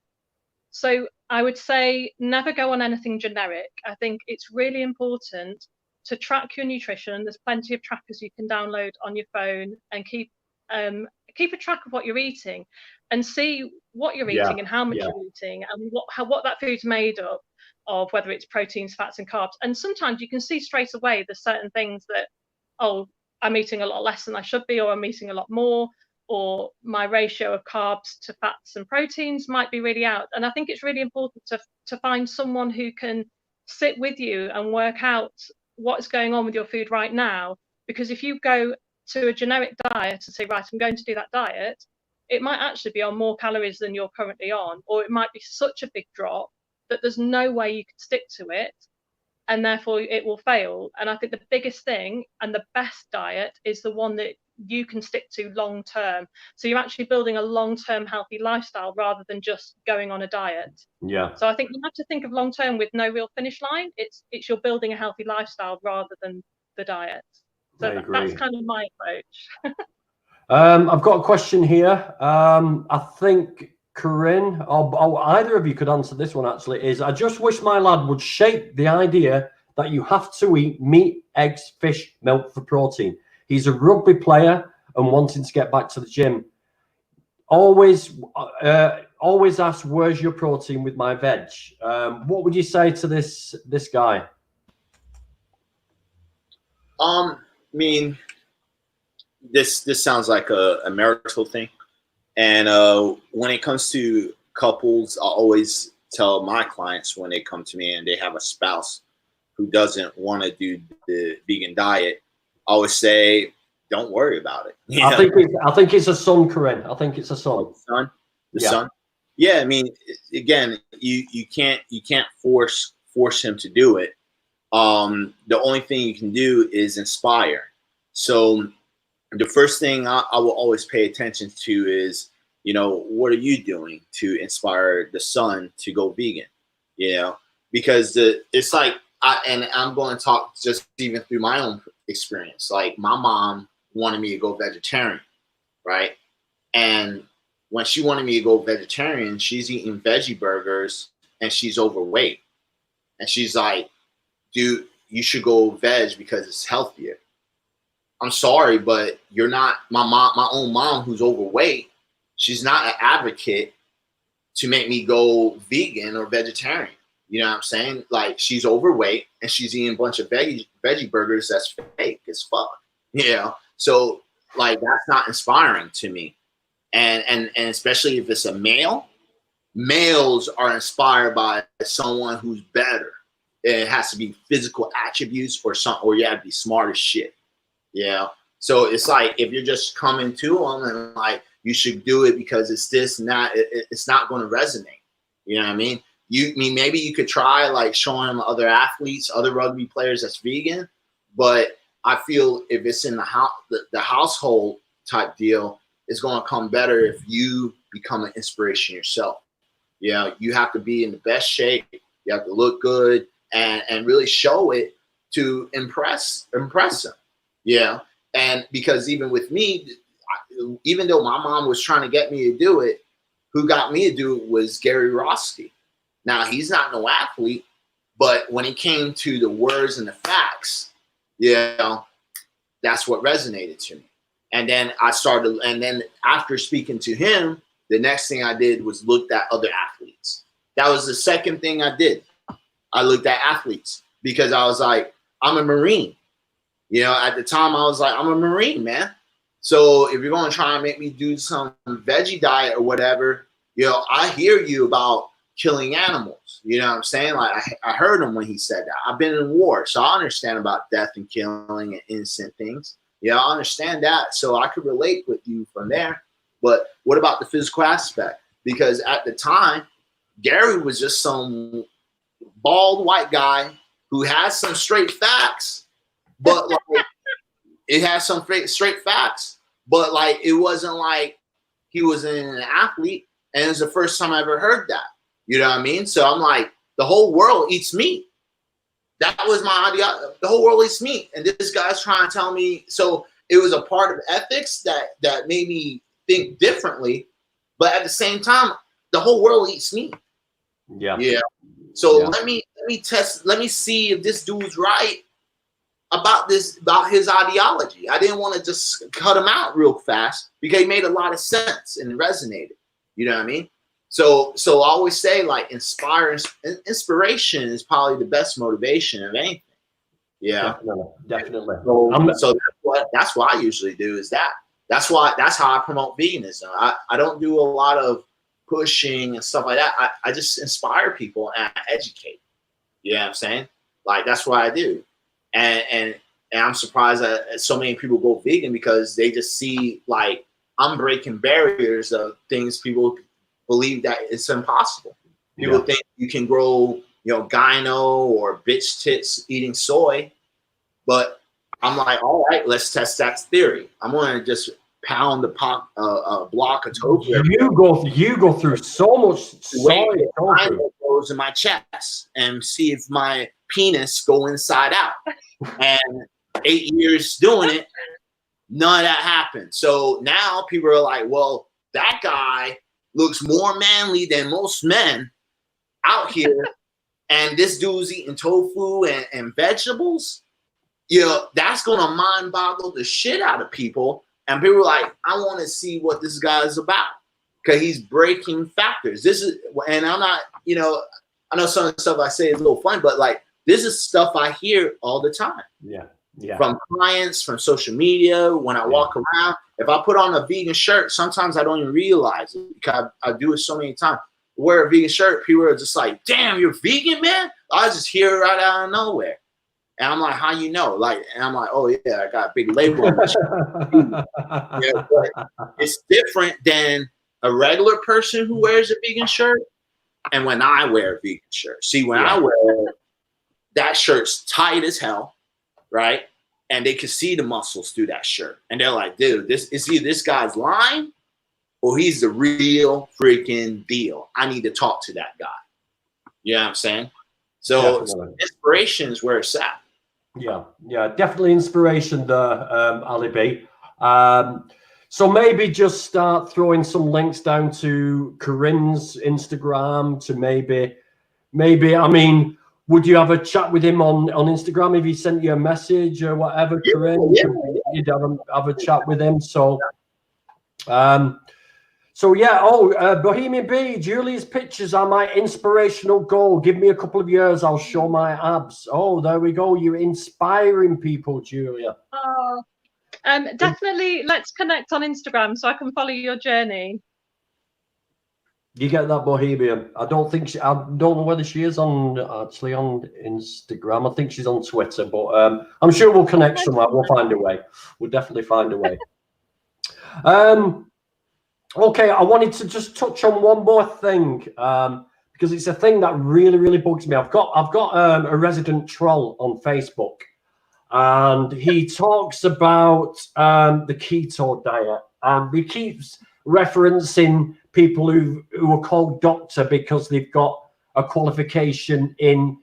So I would say never go on anything generic. I think it's really important to track your nutrition. There's plenty of trackers you can download on your phone and keep a track of what you're eating and see what you're eating and how much you're eating and what that food's made up of, whether it's proteins, fats and carbs. And sometimes you can see straight away there's certain things that, oh, I'm eating a lot less than I should be, or I'm eating a lot more, or my ratio of carbs to fats and proteins might be really out. And I think it's really important to find someone who can sit with you and work out what's going on with your food right now. Because if you go to a generic diet and say, right, I'm going to do that diet, it might actually be on more calories than you're currently on, or it might be such a big drop that there's no way you can stick to it, and therefore it will fail. And I think the biggest thing and the best diet is the one that you can stick to long term. So you're actually building a long-term healthy lifestyle rather than just going on a diet. Yeah. So I think you have to think of long term with no real finish line. It's you're building a healthy lifestyle rather than the diet. So that's kind of my approach. I've got a question here. I think Korin, or either of you could answer this one actually, is I just wish my lad would shake the idea that you have to eat meat, eggs, fish, milk for protein. He's a rugby player and wanting to get back to the gym. Always ask, where's your protein with my veg? What would you say to this guy? I mean, this sounds like a marital thing. And when it comes to couples, I always tell my clients when they come to me and they have a spouse who doesn't want to do the vegan diet, I always say, don't worry about it. I think it's a son, Korin. I think it's a son. The son. Yeah, I mean, again, you can't force him to do it. The only thing you can do is inspire. So the first thing I will always pay attention to is, what are you doing to inspire the son to go vegan? Because it's like, I'm going to talk just even through my own experience. Like my mom wanted me to go vegetarian, right? And when she wanted me to go vegetarian, she's eating veggie burgers and she's overweight. And she's like, dude, you should go veg because it's healthier. I'm sorry, but you're not my own mom who's overweight. She's not an advocate to make me go vegan or vegetarian. You know what I'm saying? Like she's overweight and she's eating a bunch of veggie burgers that's fake as fuck. So like that's not inspiring to me. And especially if it's a male, males are inspired by someone who's better. It has to be physical attributes or something, or you have to be smart as shit. So it's like if you're just coming to them and like you should do it because it's this and that, it's not going to resonate. You know what I mean? Maybe you could try like showing them other athletes, other rugby players that's vegan, but I feel if it's in the household type deal, it's going to come better if you become an inspiration yourself. You have to be in the best shape. You have to look good and really show it to impress them. And because even with me, even though my mom was trying to get me to do it, who got me to do it was Gary Roski. Now he's not no athlete, but when it came to the words and the facts, that's what resonated to me. And then and then after speaking to him, the next thing I did was looked at other athletes. That was the second thing I did. I looked at athletes because I was like, I'm a Marine. You know, at the time I was like, I'm a Marine, man. So if you're going to try and make me do some veggie diet or whatever, you know, I hear you about killing animals. You know what I'm saying? Like I heard him when he said that. I've been in war, so I understand about death and killing and innocent things. Yeah, I understand that. So I could relate with you from there. But what about the physical aspect? Because at the time, Gary was just some bald white guy who has some straight facts, but like it has some straight facts, but like it wasn't like he was an athlete, and it was the first time I ever heard that. You know what I mean? So I'm like, the whole world eats meat. That was my idea. The whole world eats meat, and this guy's trying to tell me. So it was a part of ethics that made me think differently, but at the same time, the whole world eats meat. Yeah. So let me test. Let me see if this dude's right about his ideology. I didn't want to just cut him out real fast because he made a lot of sense and it resonated. You know what I mean? So I always say like inspiration is probably the best motivation of anything. Yeah, definitely. So that's what I usually do is that. That's how I promote veganism. I don't do a lot of pushing and stuff like that. I just inspire people and I educate. You know what I'm saying? Like that's what I do. And I'm surprised that so many people go vegan because they just see like I'm breaking barriers of things people believe that it's impossible. People think you can grow, you know, gyno or bitch tits eating soy, but I'm like, all right, let's test that theory. I'm going to just pound a block of tofu. You go through so much soy goes in my chest and see if my penis go inside out. And 8 years doing it, none of that happened. So now people are like, well, that guy looks more manly than most men out here, and this dude's eating tofu and vegetables. You know, that's gonna mind boggle the shit out of people. And people are like, I want to see what this guy is about because he's breaking factors. This is, and I'm not, you know, I know some of the stuff I say is a little fun, but like this is stuff I hear all the time. Yeah. From clients, from social media, when I walk around. If I put on a vegan shirt, sometimes I don't even realize it because I do it so many times. Wear a vegan shirt, people are just like, damn, you're vegan, man? I just hear it right out of nowhere. And I'm like, how you know? Like, and I'm like, oh yeah, I got a big label on my shirt. Yeah, but it's different than a regular person who wears a vegan shirt and when I wear a vegan shirt. See, when I wear it, that shirt's tight as hell, right? And they can see the muscles through that shirt. And they're like, dude, this is either this guy's lying or he's the real freaking deal. I need to talk to that guy. You know what I'm saying? So inspiration is where it's at. Yeah, definitely inspiration there, Ali B. So maybe just start throwing some links down to Korin's Instagram to maybe, I mean, would you have a chat with him on Instagram if he sent you a message or whatever, Korin? You'd have a chat with him. So, Bohemian B, Julie's pictures are my inspirational goal. Give me a couple of years, I'll show my abs. Oh, there we go. You're inspiring people, Julia. Oh, definitely. Let's connect on Instagram so I can follow your journey. You get that, Bohemian? I don't know whether she is on Instagram. I think she's on Twitter, but I'm sure we'll connect somewhere. We'll find a way. We'll definitely find a way. Okay, I wanted to just touch on one more thing because it's a thing that really, really bugs me. I've got a resident troll on Facebook, and he talks about the keto diet, and he keeps referencing people who are called doctor because they've got a qualification in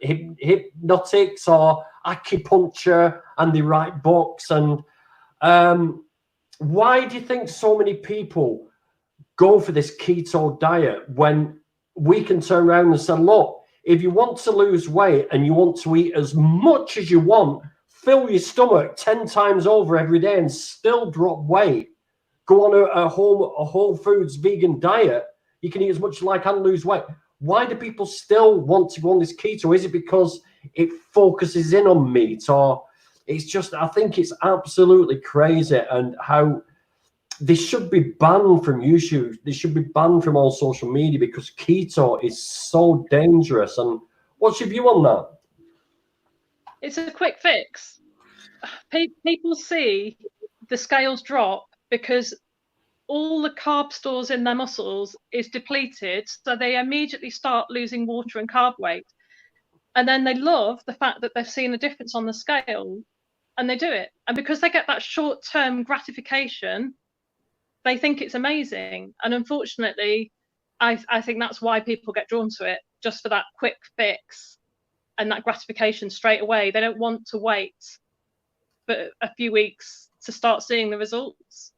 hypnotics or acupuncture, and they write books. And why do you think so many people go for this keto diet when we can turn around and say, look, if you want to lose weight and you want to eat as much as you want, fill your stomach 10 times over every day and still drop weight, go on a whole foods vegan diet, you can eat as much as you like and lose weight. why do people still want to go on this keto? Is it because it focuses in on meat, or it's just, I think it's absolutely crazy, and how they should be banned from YouTube. They should be banned from all social media because keto is so dangerous. And what's your view on that? It's a quick fix. People see the scales drop because all the carb stores in their muscles is depleted, so they immediately start losing water and carb weight. And then they love the fact that they've seen a difference on the scale, and they do it. And because they get that short-term gratification, they think it's amazing. And unfortunately, I think that's why people get drawn to it, just for that quick fix and that gratification straight away. They don't want to wait for a few weeks to start seeing the results.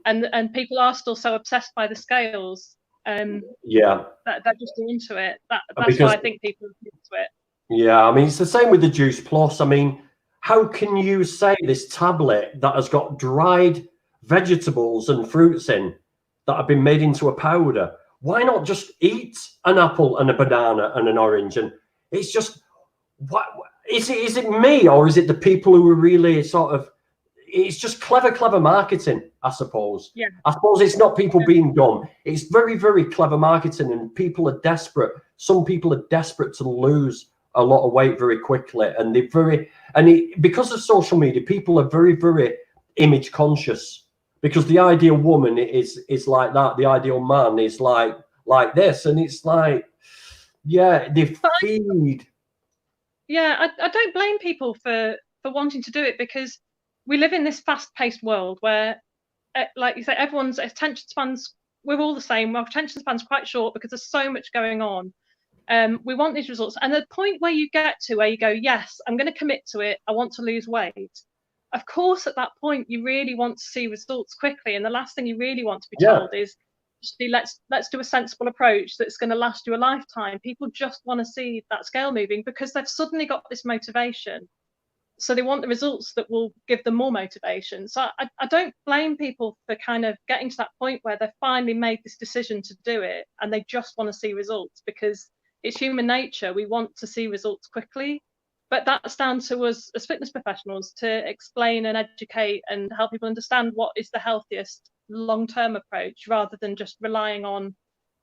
And people are still so obsessed by the scales. Yeah, that they're just into it. That's why I think people are into it. Yeah, I mean, it's the same with the Juice Plus. I mean, how can you say this tablet that has got dried vegetables and fruits in that have been made into a powder? Why not just eat an apple and a banana and an orange? And it's just, what is it me, or is it the people who are really sort of, it's just clever marketing, I suppose. Yeah. I suppose it's not people being dumb. It's very, very clever marketing, and people are desperate. Some people are desperate to lose a lot of weight very quickly, and because of social media, people are very, very image conscious, because the ideal woman is like that, the ideal man is like this, and it's like, yeah, they feed. Yeah, I don't blame people for wanting to do it, because we live in this fast-paced world where, like you say, everyone's attention spans, we're all the same. Our attention span's quite short because there's so much going on. We want these results. And the point where you get to where you go, yes, I'm going to commit to it, I want to lose weight. Of course, at that point, you really want to see results quickly. And the last thing you really want to be told is, let's do a sensible approach that's going to last you a lifetime. People just want to see that scale moving because they've suddenly got this motivation. So they want the results that will give them more motivation. So I don't blame people for kind of getting to that point where they've finally made this decision to do it, and they just want to see results, because it's human nature. We want to see results quickly, but that's down to us as fitness professionals to explain and educate and help people understand what is the healthiest long-term approach, rather than just relying on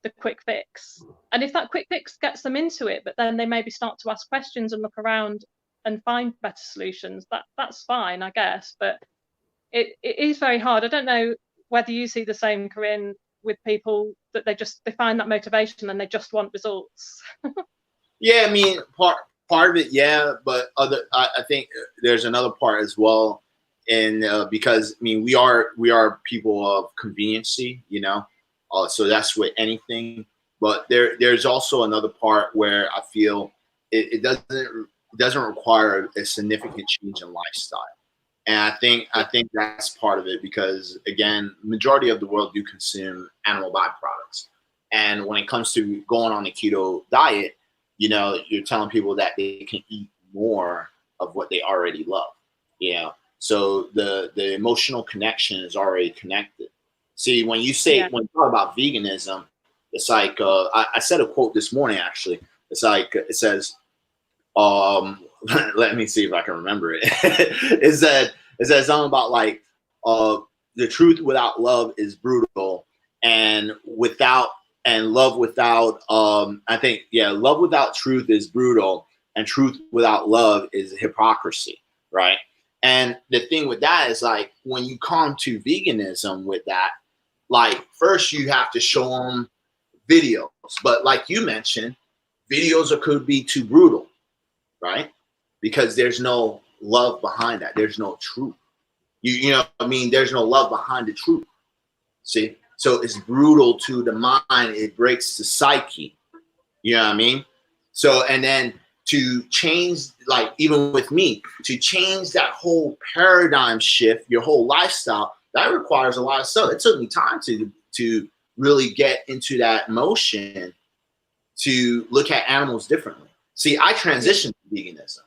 the quick fix. And if that quick fix gets them into it, but then they maybe start to ask questions and look around and find better solutions, that's fine, I guess. But it is very hard. I don't know whether you see the same, Korin, with people that they find that motivation and they just want results. Yeah, I mean, part of it, yeah, but I think there's another part as well, and because I mean we are people of conveniency, you know, so that's with anything. But there's also another part where I feel it doesn't require a significant change in lifestyle. And I think that's part of it, because again, majority of the world do consume animal byproducts. And when it comes to going on a keto diet, you know, you're telling people that they can eat more of what they already love, you know. So the emotional connection is already connected. See, when you talk about veganism, it's like I said a quote this morning, actually. It's like, it says, let me see if I can remember it. It says something about like the truth without love is brutal, and love without love without truth is brutal, and truth without love is hypocrisy, right? And the thing with that is, like, when you come to veganism with that, like, first you have to show them videos, but like you mentioned, videos could be too brutal, right? Because there's no love behind that. There's no truth. You know what I mean? There's no love behind the truth. See? So it's brutal to the mind. It breaks the psyche. You know what I mean? So, and then to change, like even with me, to change that whole paradigm shift, your whole lifestyle, that requires a lot of stuff. It took me time to really get into that motion, to look at animals differently. See, I transitioned to veganism.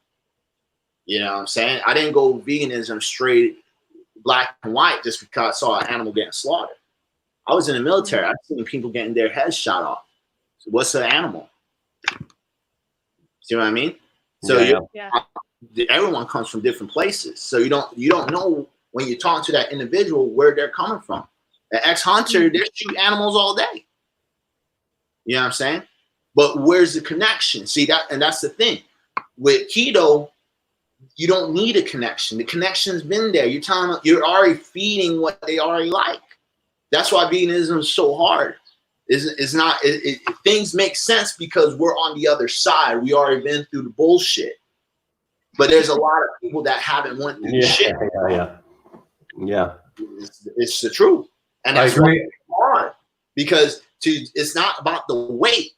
You know what I'm saying? I didn't go veganism straight black and white just because I saw an animal getting slaughtered. I was in the military. I've seen people getting their heads shot off. So what's an animal? See what I mean? So Yeah. everyone comes from different places. So you don't know when you're talking to that individual where they're coming from. An ex-hunter, they shoot animals all day. You know what I'm saying? But where's the connection? See that, and that's the thing. With keto, you don't need a connection. The connection's been there. You're already feeding what they already like. That's why veganism is so hard. Things make sense because we're on the other side. We already been through the bullshit. But there's a lot of people that haven't went through the shit. Yeah. It's the truth. And that's I agree. why because it's not about the weight.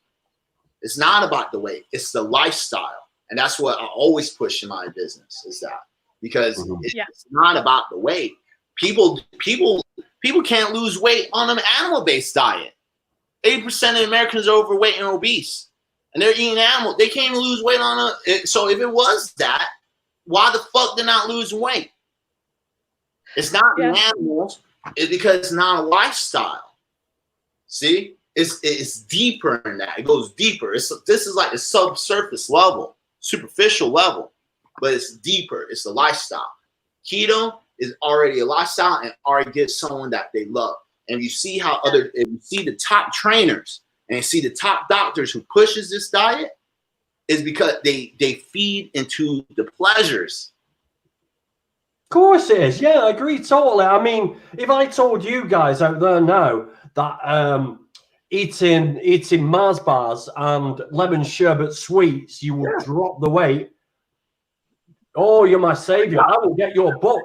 It's not about the weight. It's the lifestyle. And that's what I always push in my business is that because it's not about the weight. People can't lose weight on an animal-based diet. 80% of Americans are overweight and obese, and they're eating animal. They can't even lose weight on so if it was that, why the fuck they're not losing weight? It's not the animals. It's because it's not a lifestyle. See, it's deeper than that. It goes deeper. This is like the subsurface level, superficial level, but it's deeper. It's the lifestyle. Keto is already a lifestyle and already gives someone that they love. And you see how you see the top trainers and you see the top doctors who pushes this diet is because they feed into the pleasures. Of course it is. Yeah, I agree totally. I mean, if I told you guys out there now that eating Mars bars and lemon sherbet sweets, you will drop the weight. Oh, you're my savior. I will get your book.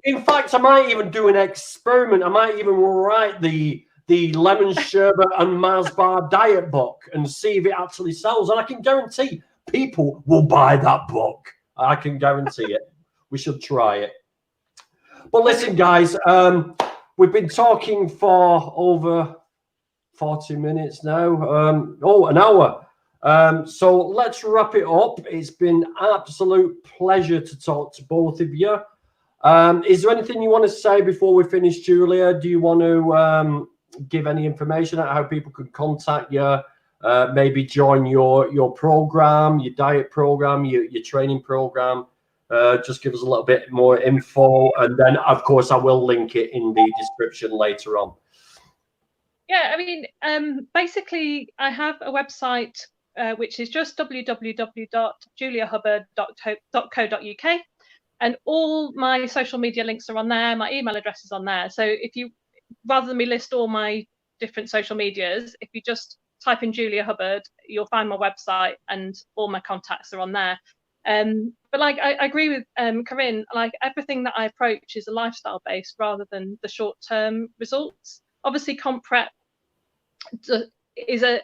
In fact, I might even do an experiment. I might even write the lemon sherbet and Mars bar diet book and see if it actually sells. And I can guarantee people will buy that book. I can guarantee it. We should try it. But listen, guys, we've been talking for over 40 minutes now. An hour. So let's wrap it up. It's been an absolute pleasure to talk to both of you. Is there anything you want to say before we finish, Julia? Do you want to give any information on how people can contact you, maybe join your program, your diet program, your training program? Just give us a little bit more info, and then of course I will link it in the description later on. Yeah, I mean, basically I have a website which is just www.juliahubbard.co.uk, and all my social media links are on there. My email address is on there. So if you, rather than me list all my different social medias, if you just type in Julia Hubbard, you'll find my website and all my contacts are on there. But like I agree with Korin, like everything that I approach is a lifestyle based rather than the short term results. Obviously, comp prep is a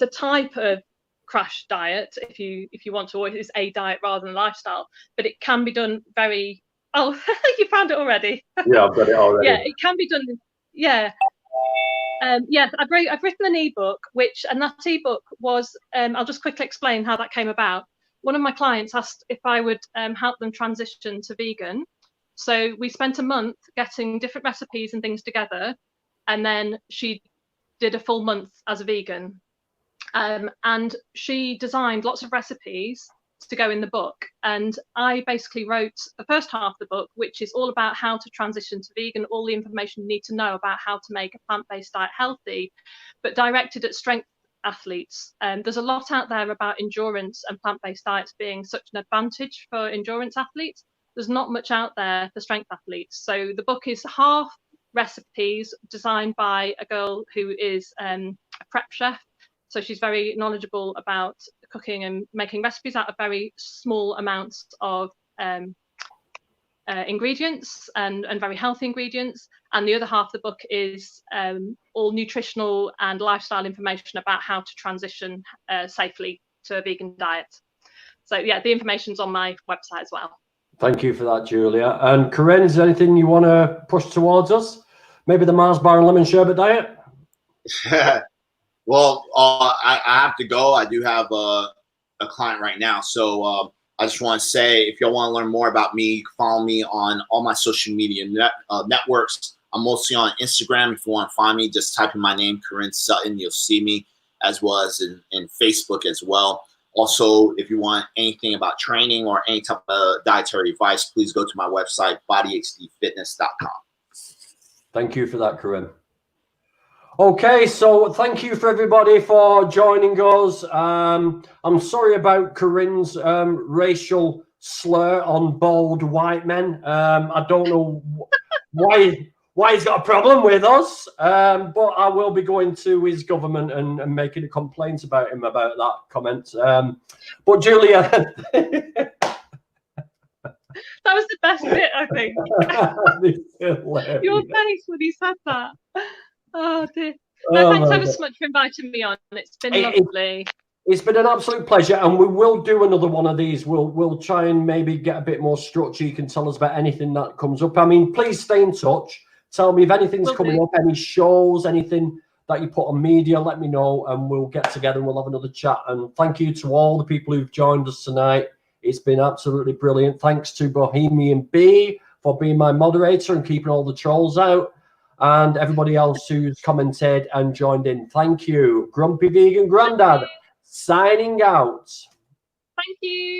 type of crash diet if you want to, or it's a diet rather than a lifestyle, but it can be done very you found it already. Yeah, I've got it already. Yeah, it can be done. I've written an ebook, and that ebook was I'll just quickly explain how that came about. One of my clients asked if I would help them transition to vegan, so we spent a month getting different recipes and things together, and then she did a full month as a vegan. And she designed lots of recipes to go in the book. And I basically wrote the first half of the book, which is all about how to transition to vegan, all the information you need to know about how to make a plant-based diet healthy, but directed at strength athletes. There's a lot out there about endurance and plant-based diets being such an advantage for endurance athletes. There's not much out there for strength athletes. So the book is half recipes designed by a girl who is a prep chef. So she's very knowledgeable about cooking and making recipes out of very small amounts of ingredients and very healthy ingredients. And the other half of the book is all nutritional and lifestyle information about how to transition safely to a vegan diet. So yeah, the information's on my website as well. Thank you for that, Julia. And Korin, is there anything you want to push towards us? Maybe the Mars bar and lemon sherbet diet? Well, I have to go. I do have a client right now. So I just want to say, if y'all want to learn more about me, you can follow me on all my social media networks. I'm mostly on Instagram. If you want to find me, just type in my name, Korin Sutton. You'll see me, as well as in Facebook as well. Also, if you want anything about training or any type of dietary advice, please go to my website, bodyhdfitness.com. Thank you for that, Korin. Okay, so thank you for everybody for joining us. I'm sorry about Korin's racial slur on bald white men. I don't know why he's got a problem with us, but I will be going to his government and making a complaint about him about that comment. But Julia, that was the best bit, I think. Your face when he said that. Oh dear. No, thanks ever so much for inviting me on. It's been lovely. It's been an absolute pleasure, and we will do another one of these. We'll try and maybe get a bit more structure. You can tell us about anything that comes up. I mean, please stay in touch. Tell me if anything's coming up, any shows, anything that you put on media, let me know, and we'll get together and we'll have another chat. And thank you to all the people who've joined us tonight. It's been absolutely brilliant. Thanks to Bohemian B for being my moderator and keeping all the trolls out, and everybody else who's commented and joined in. Thank you. Grumpy Vegan Grandad signing out. Thank you.